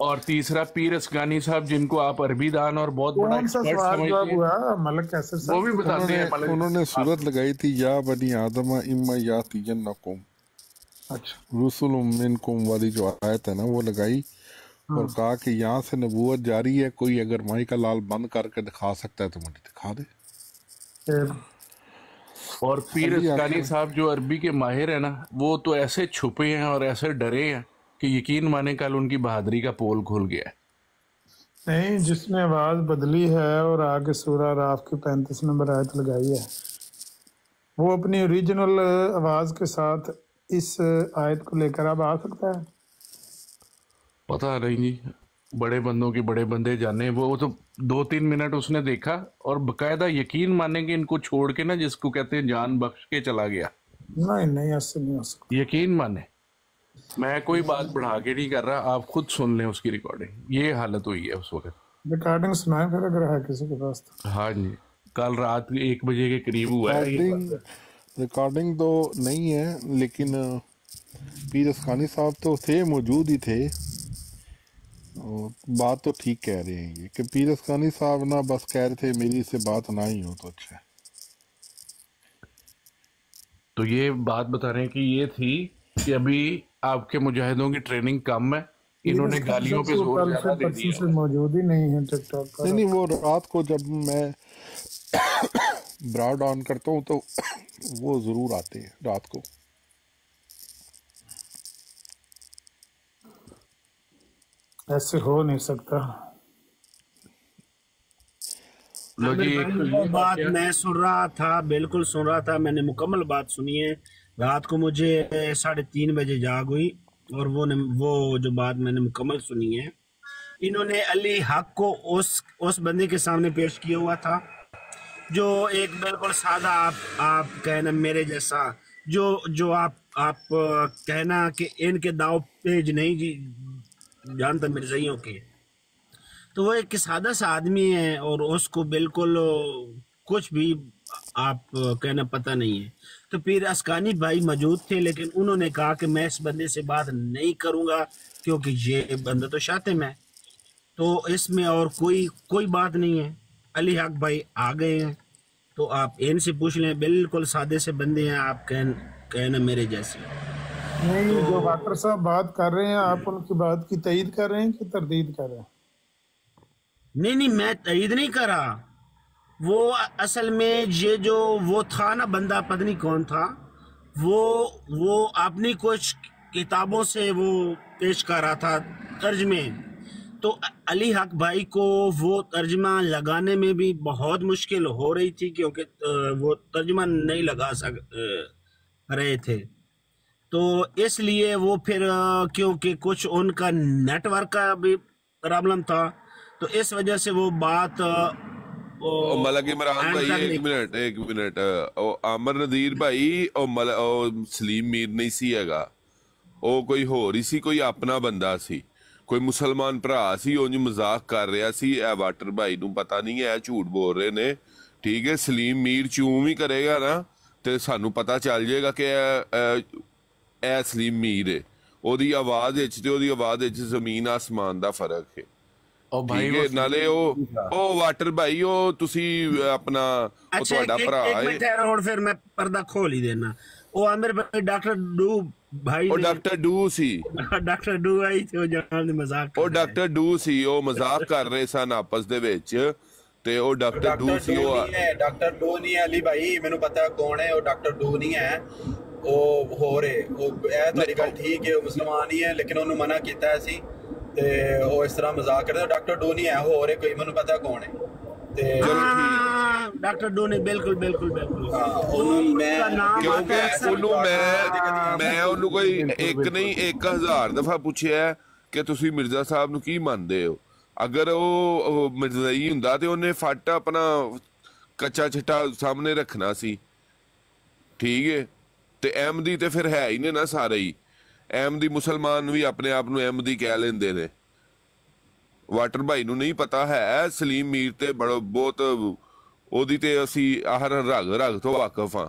اور تیسرا پیر اسکانی صاحب جن کو آپ عربی دان اور بہت بڑا ایکسپرٹ سمجھتے ہیں، ملک کیسر صاحب وہ بھی بتاتے ہیں انہوں نے صورت لگائی تھی یا بنی آدم اما یاتینکم رسل منکم والی جو آیت ہے نا وہ لگائی اور کہا کہ یہاں سے نبوت جاری ہے، کوئی اگر مائی کا لال بند کر کے دکھا سکتا ہے تو مجھے دکھا دے۔ اور پیر اسکانی صاحب جو عربی کے ماہر ہیں نا، وہ تو ایسے چھپے ہیں اور ایسے ڈرے ہیں کہ یقین مانے کل ان کی بہادری کا پول کھل گیا ہے۔ نہیں، جس نے آواز بدلی ہے اور آگے سورہ راف کی 35 نمبر آیت لگائی ہے، وہ اپنی اوریجنل آواز کے ساتھ اس آیت کو لے کر اب آ سکتا ہے؟ پتہ نہیں جی، بڑے بندوں کے بڑے بندے جانے۔ وہ تو 2-3 منٹ اس نے دیکھا اور باقاعدہ یقین مانے کہ ان کو چھوڑ کے نا، جس کو کہتے ہیں جان بخش کے چلا گیا۔ نہیں ایسے نہیں ہو سکتا، یقین مانے، میں کوئی بات بڑھا کے نہیں کر رہا، آپ خود سن لیں اس کی ریکارڈنگ، یہ حالت ہوئی ہے اس وقت۔ ریکارڈنگ سنائیں پھر اگر ہے کسی کے پاس تو۔ ہاں جی، کل رات 1 بجے کے قریب ہوا ہے۔ ریکارڈنگ تو نہیں ہے، لیکن پیر اسکانی صاحب تو تھے، موجود ہی تھے، بات تو ٹھیک کہہ رہے ہیں یہ کہ پیر اسکانی صاحب نہ بس کہہ رہے تھے میری سے بات نہ ہی ہو تو اچھا ہے۔ تو یہ بات بتا رہے ہیں کہ یہ تھی کہ ابھی آپ کے مجاہدوں کی ٹریننگ کم ہے، انہوں نے گالیوں پہ زور زیادہ دے دیا ہے۔ موجود ہی نہیں ہے ٹک ٹاک پر۔ نہیں وہ رات کو جب میں براڈ آن کرتا ہوں تو وہ ضرور آتے ہیں رات کو۔ ایسے ہو نہیں سکتا۔ وہ بات میں سن رہا تھا، بالکل سن رہا تھا، میں نے مکمل بات سنی ہے۔ رات کو مجھے 3:30 بجے جاگ ہوئی اور وہ جو بات میں نے مکمل سنی ہے، انہوں نے علی حق کو اس بندے کے سامنے پیش کیا ہوا تھا جو ایک بالکل سادہ آپ کہنا میرے جیسا، جو آپ کہنا کہ ان کے داؤ پیج نہیں جی جانتا مرزائیوں کے، تو وہ ایک سادہ سا آدمی ہے اور اس کو بالکل کچھ بھی آپ کہنا پتہ نہیں ہے۔ تو پیر اسکانی بھائی موجود تھے، لیکن انہوں نے کہا کہ میں اس بندے سے بات نہیں کروں گا کیونکہ یہ بندہ تو شاتم ہے، تو اس میں اور کوئی بات نہیں ہے۔ علی حق بھائی آ گئے ہیں تو آپ ان سے پوچھ لیں، بالکل سادے سے بندے ہیں، آپ کہنا میرے جیسے۔ نہیں، جو ڈاکٹر صاحب بات کر رہے ہیں آپ ان کی بات کی تائید کر رہے ہیں کہ تردید کر رہے ہیں؟ نہیں میں تائید نہیں کر رہا، وہ اصل میں یہ جو وہ تھا نا بندہ، پتہ نہیں کون تھا، وہ اپنی کچھ کتابوں سے وہ پیش کر رہا تھا ترجمے، تو علی حق بھائی کو وہ ترجمہ لگانے میں بھی بہت مشکل ہو رہی تھی کیونکہ وہ ترجمہ نہیں لگا رہے تھے، تو اس لیے وہ پھر کیونکہ کچھ ان کا نیٹ ورک کا بھی پرابلم تھا تو اس وجہ سے وہ بات ملک عمران بھائی ایک منٹ عامر نذیر بھائی سلیم میر نہیں سی ਹੈਗਾ، ਉਹ ਕੋਈ ਹੋਰ ਹੀ ਸੀ, ਕੋਈ ਆਪਣਾ ਬੰਦਾ ਸੀ, ਕੋਈ ਮੁਸਲਮਾਨ ਭਰਾ ਸੀ, ਉਂਝ ਮਜ਼ਾਕ ਕਰ ਰਿਹਾ ਸੀ। ਇਹ ਵਾਟਰ ਭਾਈ ਨੂੰ ਪਤਾ ਨਹੀਂ ਹੈ, ਝੂਠ ਬੋਲ ਰਹੇ ਨੇ, ਠੀਕ ਹੈ। ਸਲੀਮ ਮੀਰ ਚੂਮ ਹੀ ਕਰੇਗਾ ਨਾ ਤੇ ਸਾਨੂੰ ਪਤਾ ਚੱਲ ਜਾਏਗਾ ਕਿ ਇਹ ਸਲੀਮ ਮੀਰ ਹੈ। ਉਹਦੀ ਆਵਾਜ਼ ਵਿੱਚ ਤੇ ਉਹਦੀ ਆਵਾਜ਼ ਵਿੱਚ ਜ਼ਮੀਨ ਆਸਮਾਨ ਦਾ ਫਰਕ ਹੈ, ਠੀਕ ਹੈ। ਨਾਲੇ ਉਹ ਵਾਟਰ ਭਾਈ ਉਹ ਤੁਸੀਂ ਆਪਣਾ ਉਹ ਤੁਹਾਡਾ ਭਰਾ ਹੈ। ਹੁਣ ਫਿਰ ਮੈਂ ਪਰਦਾ ਖੋਲ ਹੀ ਦੇਣਾ। ਉਹ ਆਮਿਰ ਭਾਈ ਡਾਕਟਰ ਡੂ ਭਾਈ, ਉਹ doctor do C, doctor do I ਤੇ ਉਹ ਜਾਨ ਦੇ ਮਜ਼ਾਕ, ਉਹ ਡਾਕਟਰ ਡੂ ਸੀ, ਉਹ ਮਜ਼ਾਕ ਕਰ ਰਹੇ ਸਨ ਆਪਸ ਦੇ ਵਿੱਚ ਤੇ ਉਹ ਡਾਕਟਰ ਡੂ ਸੀ। ਉਹ ਡਾਕਟਰ ਡੂ ਨਹੀਂ ਹੈ ਅਲੀ ਭਾਈ, ਮੈਨੂੰ ਪਤਾ ਕੌਣ ਹੈ ਉਹ ਡਾਕਟਰ ਡੂ ਨਹੀਂ ਹੈ, ਉਹ ਹੋਰ ਹੈ। ਉਹ ਇਹ ਤੁਹਾਡੀ ਗੱਲ ਠੀਕ ਹੈ, ਉਹ ਮੁਸਲਮਾਨ ਹੀ ਹੈ, ਲੇਕਿਨ ਉਹਨੂੰ ਮਨਾ ਕੀਤਾ ਸੀ ਤੇ ਉਹ ਇਸ ਤਰ੍ਹਾਂ ਮਜ਼ਾਕ ਕਰਦੇ। ਡਾਕਟਰ ਡੂ ਨਹੀਂ ਹੈ, ਹੋਰ ਹੈ ਕੋਈ, ਮੈਨੂੰ ਪਤਾ ਕੌਣ ਹੈ। ਤੇ ਡਾਕਟਰ ਡੂ ਨੇ ਬਿਲਕੁਲ ਉਹਨੂੰ ਮੈਂ ਉਹਨੂੰ ਕੋਈ ਇੱਕ ਨਹੀਂ 1000 ਦਫਾ ਪੁੱਛਿਆ ਕਿ ਤੁਸੀਂ ਮਿਰਜ਼ਾ ਸਾਹਿਬ ਨੂੰ ਕੀ ਮੰਨਦੇ ਹੋ। ਅਗਰ ਉਹ ਮਿਰਜ਼ਾਈ ਹੁੰਦਾ ਤੇ ਉਹਨੇ ਫੱਟ ਆਪਣਾ ਕੱਚਾ ਛਿੱਟਾ ਸਾਹਮਣੇ ਰੱਖਣਾ ਸੀ, ਠੀਕ ਹੈ। ਤੇ ਅਹਿਮਦੀ ਤੇ ਫਿਰ ਹੈ ਹੀ ਨੇ ਨਾ ਸਾਰੇ ਹੀ, ਅਹਿਮਦੀ ਮੁਸਲਮਾਨ ਵੀ ਆਪਣੇ ਆਪ ਨੂੰ ਅਹਿਮਦੀ ਕਹਿ ਲੈਂਦੇ ਨੇ। ਵਾਟਰ ਭਾਈ ਨੂੰ ਨਹੀਂ ਪਤਾ ਹੈ, ਸਲੀਮ ਮੀਰ ਤੇ ਬਹੁਤ ਉਹਦੀ ਤੇ ਅਸੀਂ ਆਹਰ ਰਗ ਤੋਂ ਵਾਕਫ ਹਾਂ।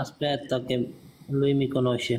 aspetta che lui mi conosce।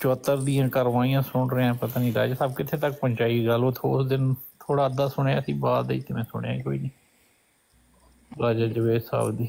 74 ਦੀਆਂ ਕਾਰਵਾਈਆਂ ਸੁਣ ਰਹੇ ਹਾਂ। ਪਤਾ ਨਹੀਂ ਰਾਜਾ ਸਾਹਿਬ ਕਿੱਥੇ ਤੱਕ ਪਹੁੰਚਾਈ ਗੱਲ। ਉਹ ਉਸ ਦਿਨ ਥੋੜਾ ਅੱਧਾ ਸੁਣਿਆ ਸੀ, ਬਾਅਦ ਵਿੱਚ ਮੈਂ ਸੁਣਿਆ ਹੀ ਕੋਈ ਨਹੀਂ ਰਾਜਾ ਜਵੇਦ ਸਾਹਿਬ ਦੀ।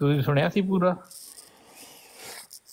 ਤੁਸੀਂ ਸੁਣਿਆ ਸੀ ਪੂਰਾ?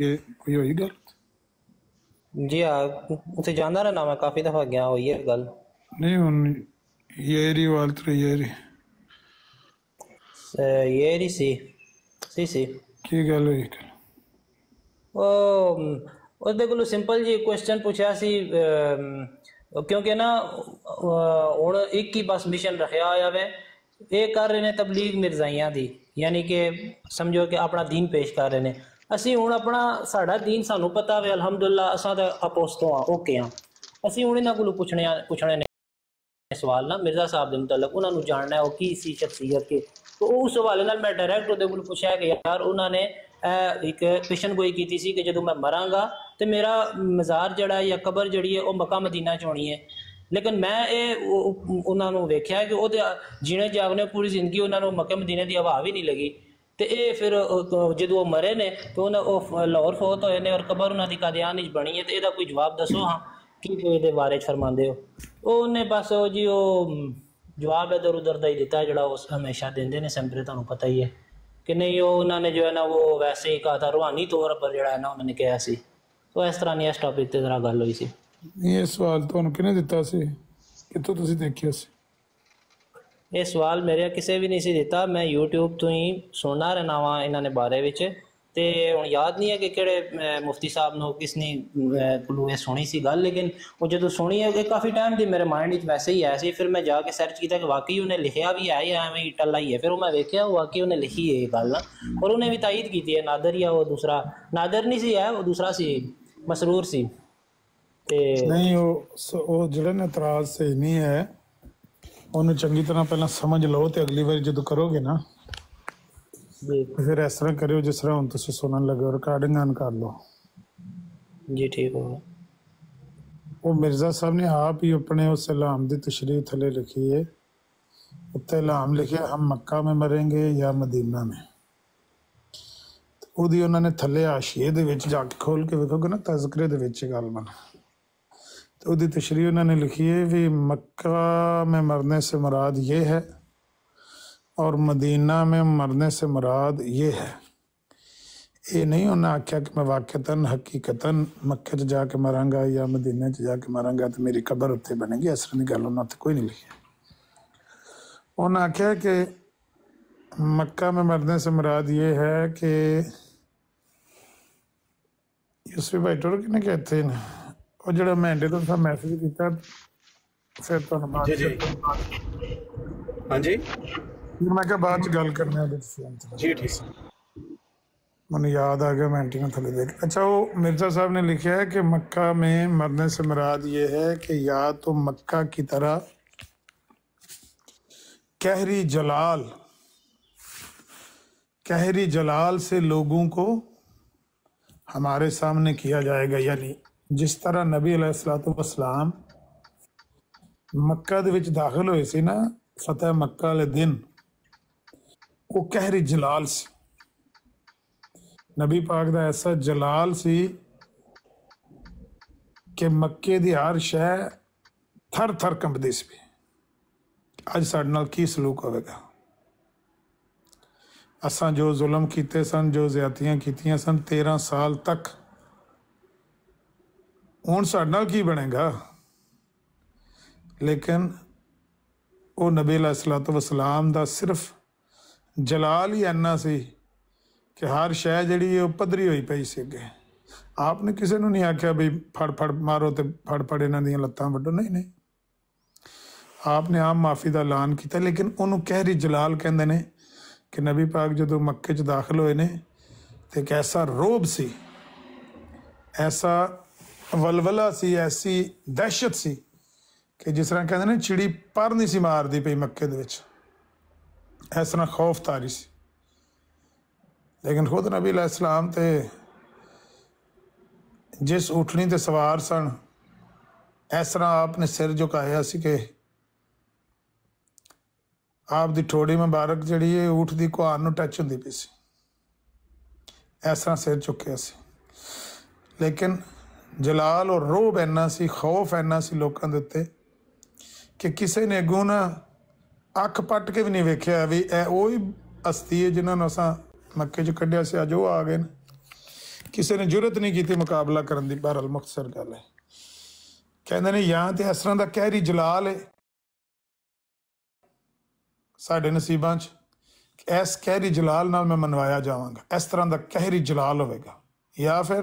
ਗਏ ਕੋਈ ਹੋਈ ਗੱਲ? ਜੀ ਹਾਂ, ਉੱਥੇ ਜਾਂਦਾ ਰਹਿਣਾ ਮੈਂ, ਕਾਫੀ ਦਫਾ ਗਿਆ, ਹੋਈ ਹੈ ਗੱਲ। ਨਹੀਂ ਹੁਣ ਯੇਰੀ ਵਾਲਤਰ ਯੇਰੀ ਸੀ ਕੀ ਗੱਲ ਹੋਈ? ਉਹਦੇ ਕੋਲੋਂ ਸਿੰਪਲ ਜੀ ਕੁਐਸਚਨ ਪੁੱਛਿਆ ਸੀ, ਕਿਉਂਕਿ ਨਾ ਹੁਣ ਇੱਕ ਹੀ ਬਸ ਮਿਸ਼ਨ ਰੱਖਿਆ ਹੋਇਆ ਵੇ, ਇਹ ਕਰ ਰਹੇ ਨੇ ਤਬਲੀਗ ਮਿਰਜ਼ਾਈਆਂ ਦੀ, ਯਾਨੀ ਕਿ ਸਮਝੋ ਕਿ ਆਪਣਾ ਦੀਨ ਪੇਸ਼ ਕਰ ਰਹੇ ਨੇ। ਅਸੀਂ ਹੁਣ ਆਪਣਾ ਸਾਡਾ ਦੀਨ ਸਾਨੂੰ ਪਤਾ ਵੇ, ਅਲਹਮਦੁਲਿਲਾ ਅਸਾਂ ਤਾਂ ਆਪੋਸਤੋਂ ਆ, ਓਕੇ ਆ। ਅਸੀਂ ਹੁਣ ਇਹਨਾਂ ਕੋਲੋਂ ਪੁੱਛਣੇ ਨੇ ਸਵਾਲ ਨਾ ਮਿਰਜ਼ਾ ਸਾਹਿਬ ਦੇ ਮੁਤਲਕ, ਉਹਨਾਂ ਨੂੰ ਜਾਣਨਾ ਹੈ ਉਹ ਕੀ ਸੀ ਸ਼ਖਸੀਅਤ ਕੇ। تو اس حوالے نال میں ڈائریکٹ وہ پوچھا کہ یار انہوں نے ایک پیشن گوئی کی سی کہ جدوں میں مراں گا تو میرا مزار جڑا ہے یا قبر جڑی ہے وہ مکہ مدینہ چ ہونی ہے، لیکن میں انہوں نے ویکھیا کہ وہ جینے جاگنے پوری زندگی انہوں نے مکہ مدینہ دی ہوا بھی نہیں لگی، تو یہ پھر جدوں وہ مرے نے تو انہوں لاہور فوت ہوئے نے اور قبر انہوں دی قادیان وچ بنی ہے، تو یہ کوئی جواب دسو ہاں کی یہ بارے فرماندے ہو؟ وہ انہیں بس جی وہ جواب ادھر ادھر دا ہی دیتا ہے جڑا وہ ہمیشہ دیندے نے سیمپل، تانوں پتہ ہی ہے کہ نہیں، وہ انہوں نے جو ہے نا وہ ویسے ہی کہا تھا روحانی طور پر جڑا ہے نا انہوں نے کہا سی، تو اس طرح نہیں اس ٹاپک تے ذرا گل ہوئی سی۔ یہ سوال تانوں کنے دتا سی؟ کتوں تسی دیکھیا سی؟ یہ سوال میرے کسے بھی نہیں سی دیتا، میں یوٹیوب تو ہی سننا رہنا وا انہوں نے بارے وچ، تے ہن یاد نہیں ہے کہ کہڑے مفتی صاحب نو کس نے کلو یہ سنی سی گل، لیکن وہ جدو سنی ہے کہ کافی ٹائم دی میرے مائنڈ وچ ویسے ہی ہے سی، پھر میں جا کے سرچ کیتا کہ واقعی انہیں لکھیا بھی ہے یا ایویں ہی ٹلا ہی ہے، پھر وہ میں ویکھیا واقعی انہیں لکھی ہے یہ گل نا، اور انہیں بھی تائید کیتی ہے، نادر یا وہ دوسرا نادر نہیں سی ہے، وہ دوسرا سی مسرور سی، تے نہیں وہ جڑا نا اعتراض صحیح نہیں ہے، انہوں چنگی طرح پہلا سمجھ لو تے اگلی بار جدو کرو گے نا پھر اس طرح کریو جس طرح ہوں تسی سنن لگے، ریکارڈنگ آن کر لو جی ٹھیک ہوگا۔ وہ مرزا صاحب نے آپ ہی اپنے اس الہام دی تشریح تھلے لکھی ہے، اتنے الہام لکھے ہم مکہ میں مریں گے یا مدینہ میں، وہ دی انہوں نے تھلے حاشیے دے وچ جا کے کھول کے ویکھو گے نا تذکرے دے وچ گل بنا، تو وہ دی تشریح انہوں نے لکھی ہے بھی مکہ میں مرنے سے مراد یہ ہے اور مدینہ میں مرنے سے مراد یہ ہے، یہ نہیں انہوں نے آکھیا کہ میں واقعتاً حقیقتاً مکہ چ جا کے مراں گا یا مدینہ چ جا کے مراں گا تو میری قبر اتنے بنے گی، اس طرح کی گل انہوں نے کوئی نہیں لکھی۔ انہوں نے آکھیا کہ مکہ میں مرنے سے مراد یہ ہے کہ یوسفی بھائی ٹور کے نے کہتے ہیں وہ جڑا مہنڈے تو تھا میسیج دیتا پھر تو بات ہاں جی میں کہا بعد گل کرنے جی ٹھیک مجھے یاد آ گیا میں انٹی تھلے دیکھ۔ اچھا وہ مرزا صاحب نے لکھا ہے کہ مکہ میں مرنے سے مراد یہ ہے کہ یا تو مکہ کی طرح قہری جلال سے لوگوں کو ہمارے سامنے کیا جائے گا، یعنی جس طرح نبی علیہ السلام مکہ دے وچ داخل ہوئے سی نا فتح مکہ والے دن، وہ قہری جلال سی، نبی پاک دا ایسا جلال سی کہ مکے دی ہر شے تھر تھر کمبدی سی۔ اج ساڈے نال کی سلوک ہوئے گا؟ اساں جو ظلم کیتے سن، جو زیادتیاں کیتیاں سن 13 سال تک، ہن ساڈے نال کی بنے گا؟ لیکن وہ نبی علیہ السلام دا صرف جلال ہی اینا سی کہ ہر شے جڑی ہے وہ پدری ہوئی پئی سی اگے، آپ نے کسی نو نہیں آکھیا بھئی پھڑ پھڑ مارو تے پھڑ پھڑ انہاں دیاں لتاں وڈو، نہیں، آپ نے عام معافی دا اعلان کیتا، لیکن انہوں قہری جلال کہندے نے کہ نبی پاک جدو مکے چ داخل ہوئے نے تو ایک ایسا روب سی، ایسا ولولہ سی، ایسی دہشت سی کہ جس طرح کہندے نے چڑی پر نہیں سی مار دی پئی مکے دے وچ، اس طرح خوف تاری سی۔ لیکن خود نبی علیہ السلام تے جس اٹھنی تے سوار سن، اس طرح آپ نے سر جھکایا سی کہ آپ دی ٹھوڑی مبارک جڑی ہے اٹھ دی کوہان نو ٹچ ہوندی پئی سی، اس طرح سر چکیا سی۔ لیکن جلال اور روب اینا سی، خوف اینا سی لوکاں دے اُتے کہ کسے نے اگوں نہ ਅੱਖ ਪੱਟ ਕੇ ਵੀ ਨਹੀਂ ਵੇਖਿਆ ਵੀ ਇਹ ਉਹੀ ਹਸਤੀ ਹੈ ਜਿਨ੍ਹਾਂ ਨੂੰ ਅਸਾਂ ਮੱਕੇ 'ਚ ਕੱਢਿਆ ਸੀ, ਅੱਜ ਉਹ ਆ ਗਏ ਨੇ। ਕਿਸੇ ਨੇ ਜੁਰਤ ਨਹੀਂ ਕੀਤੀ ਮੁਕਾਬਲਾ ਕਰਨ ਦੀ। ਬਹਰਹਾਲ ਮੁਖਤਸਰ ਗੱਲ ਹੈ। ਕਹਿੰਦੇ ਨੇ ਜਾਂ ਤੇ ਇਸ ਤਰ੍ਹਾਂ ਦਾ ਕਹਿਰੀ ਜਲਾਲ ਹੈ ਸਾਡੇ ਨਸੀਬਾਂ 'ਚ, ਇਸ ਕਹਿਰੀ ਜਲਾਲ ਨਾਲ ਮੈਂ ਮਨਵਾਇਆ ਜਾਵਾਂਗਾ, ਇਸ ਤਰ੍ਹਾਂ ਦਾ ਕਹਿਰੀ ਜਲਾਲ ਹੋਵੇਗਾ। ਜਾਂ ਫਿਰ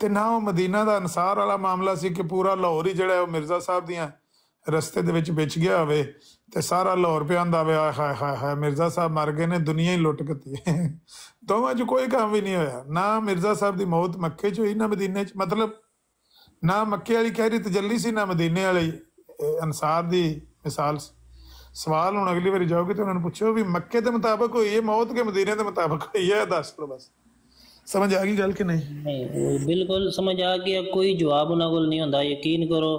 ਤੇ ਨਾ ਉਹ ਮਦੀਨਾ ਦਾ ਅਨਸਾਰ ਵਾਲਾ ਮਾਮਲਾ ਸੀ ਕਿ ਪੂਰਾ ਲਾਹੌਰ ਹੀ ਜਿਹੜਾ ਉਹ ਮਿਰਜ਼ਾ ਸਾਹਿਬ ਦੀਆਂ ਰਸਤੇ ਦੇ ਵਿੱਚ ਵਿਚ ਗਿਆ ਹੋਵੇ ਤੇ ਸਾਰਾ ਲਾਹੌਰ ਪਿਆ ਹੁੰਦਾ ਵੇ ਹਾਏ ਹਾਏ ਹਾਏ ਮਿਰਜ਼ਾ ਸਾਹਿਬ ਮਰ ਗਏ ਨੇ, ਦੁਨੀਆ ਹੀ ਲੁੱਟ ਕੀਤੀ। ਦੋਵਾਂ 'ਚ ਕੋਈ ਕੰਮ ਵੀ ਨਹੀਂ ਹੋਇਆ, ਨਾ ਮਿਰਜ਼ਾ ਸਾਹਿਬ ਦੀ ਮੌਤ ਮੱਕੇ 'ਚ ਹੋਈ ਨਾ ਮਦੀਨੇ 'ਚ, ਮਤਲਬ ਨਾ ਮੱਕੇ ਵਾਲੀ ਖੈਰੀ ਤਜੱਲੀ ਸੀ ਨਾ ਮਦੀਨੇ ਵਾਲੀ ਅਨਸਾਰ ਦੀ ਮਿਸਾਲ। ਸਵਾਲ ਹੁਣ ਅਗਲੀ ਵਾਰੀ ਜਾਓਗੇ ਤੇ ਉਹਨਾਂ ਨੂੰ ਪੁੱਛੋ ਵੀ ਮੱਕੇ ਦੇ ਮੁਤਾਬਕ ਹੋਈ ਹੈ ਮੌਤ ਕੇ ਮਦੀਨੇ ਦੇ ਮੁਤਾਬਕ ਹੋਈ ਹੈ, ਦੱਸ ਲਓ ਬਸ। ਸਮਝ ਆ ਗਈ ਗੱਲ ਕਿ ਨਹੀਂ? ਨਹੀਂ ਬਿਲਕੁਲ ਸਮਝ ਆ ਗਿਆ, ਕੋਈ ਜਵਾਬ ਉਹਨਾਂ ਕੋਲ ਨਹੀਂ ਹੁੰਦਾ। ਯਕੀਨ ਕਰੋ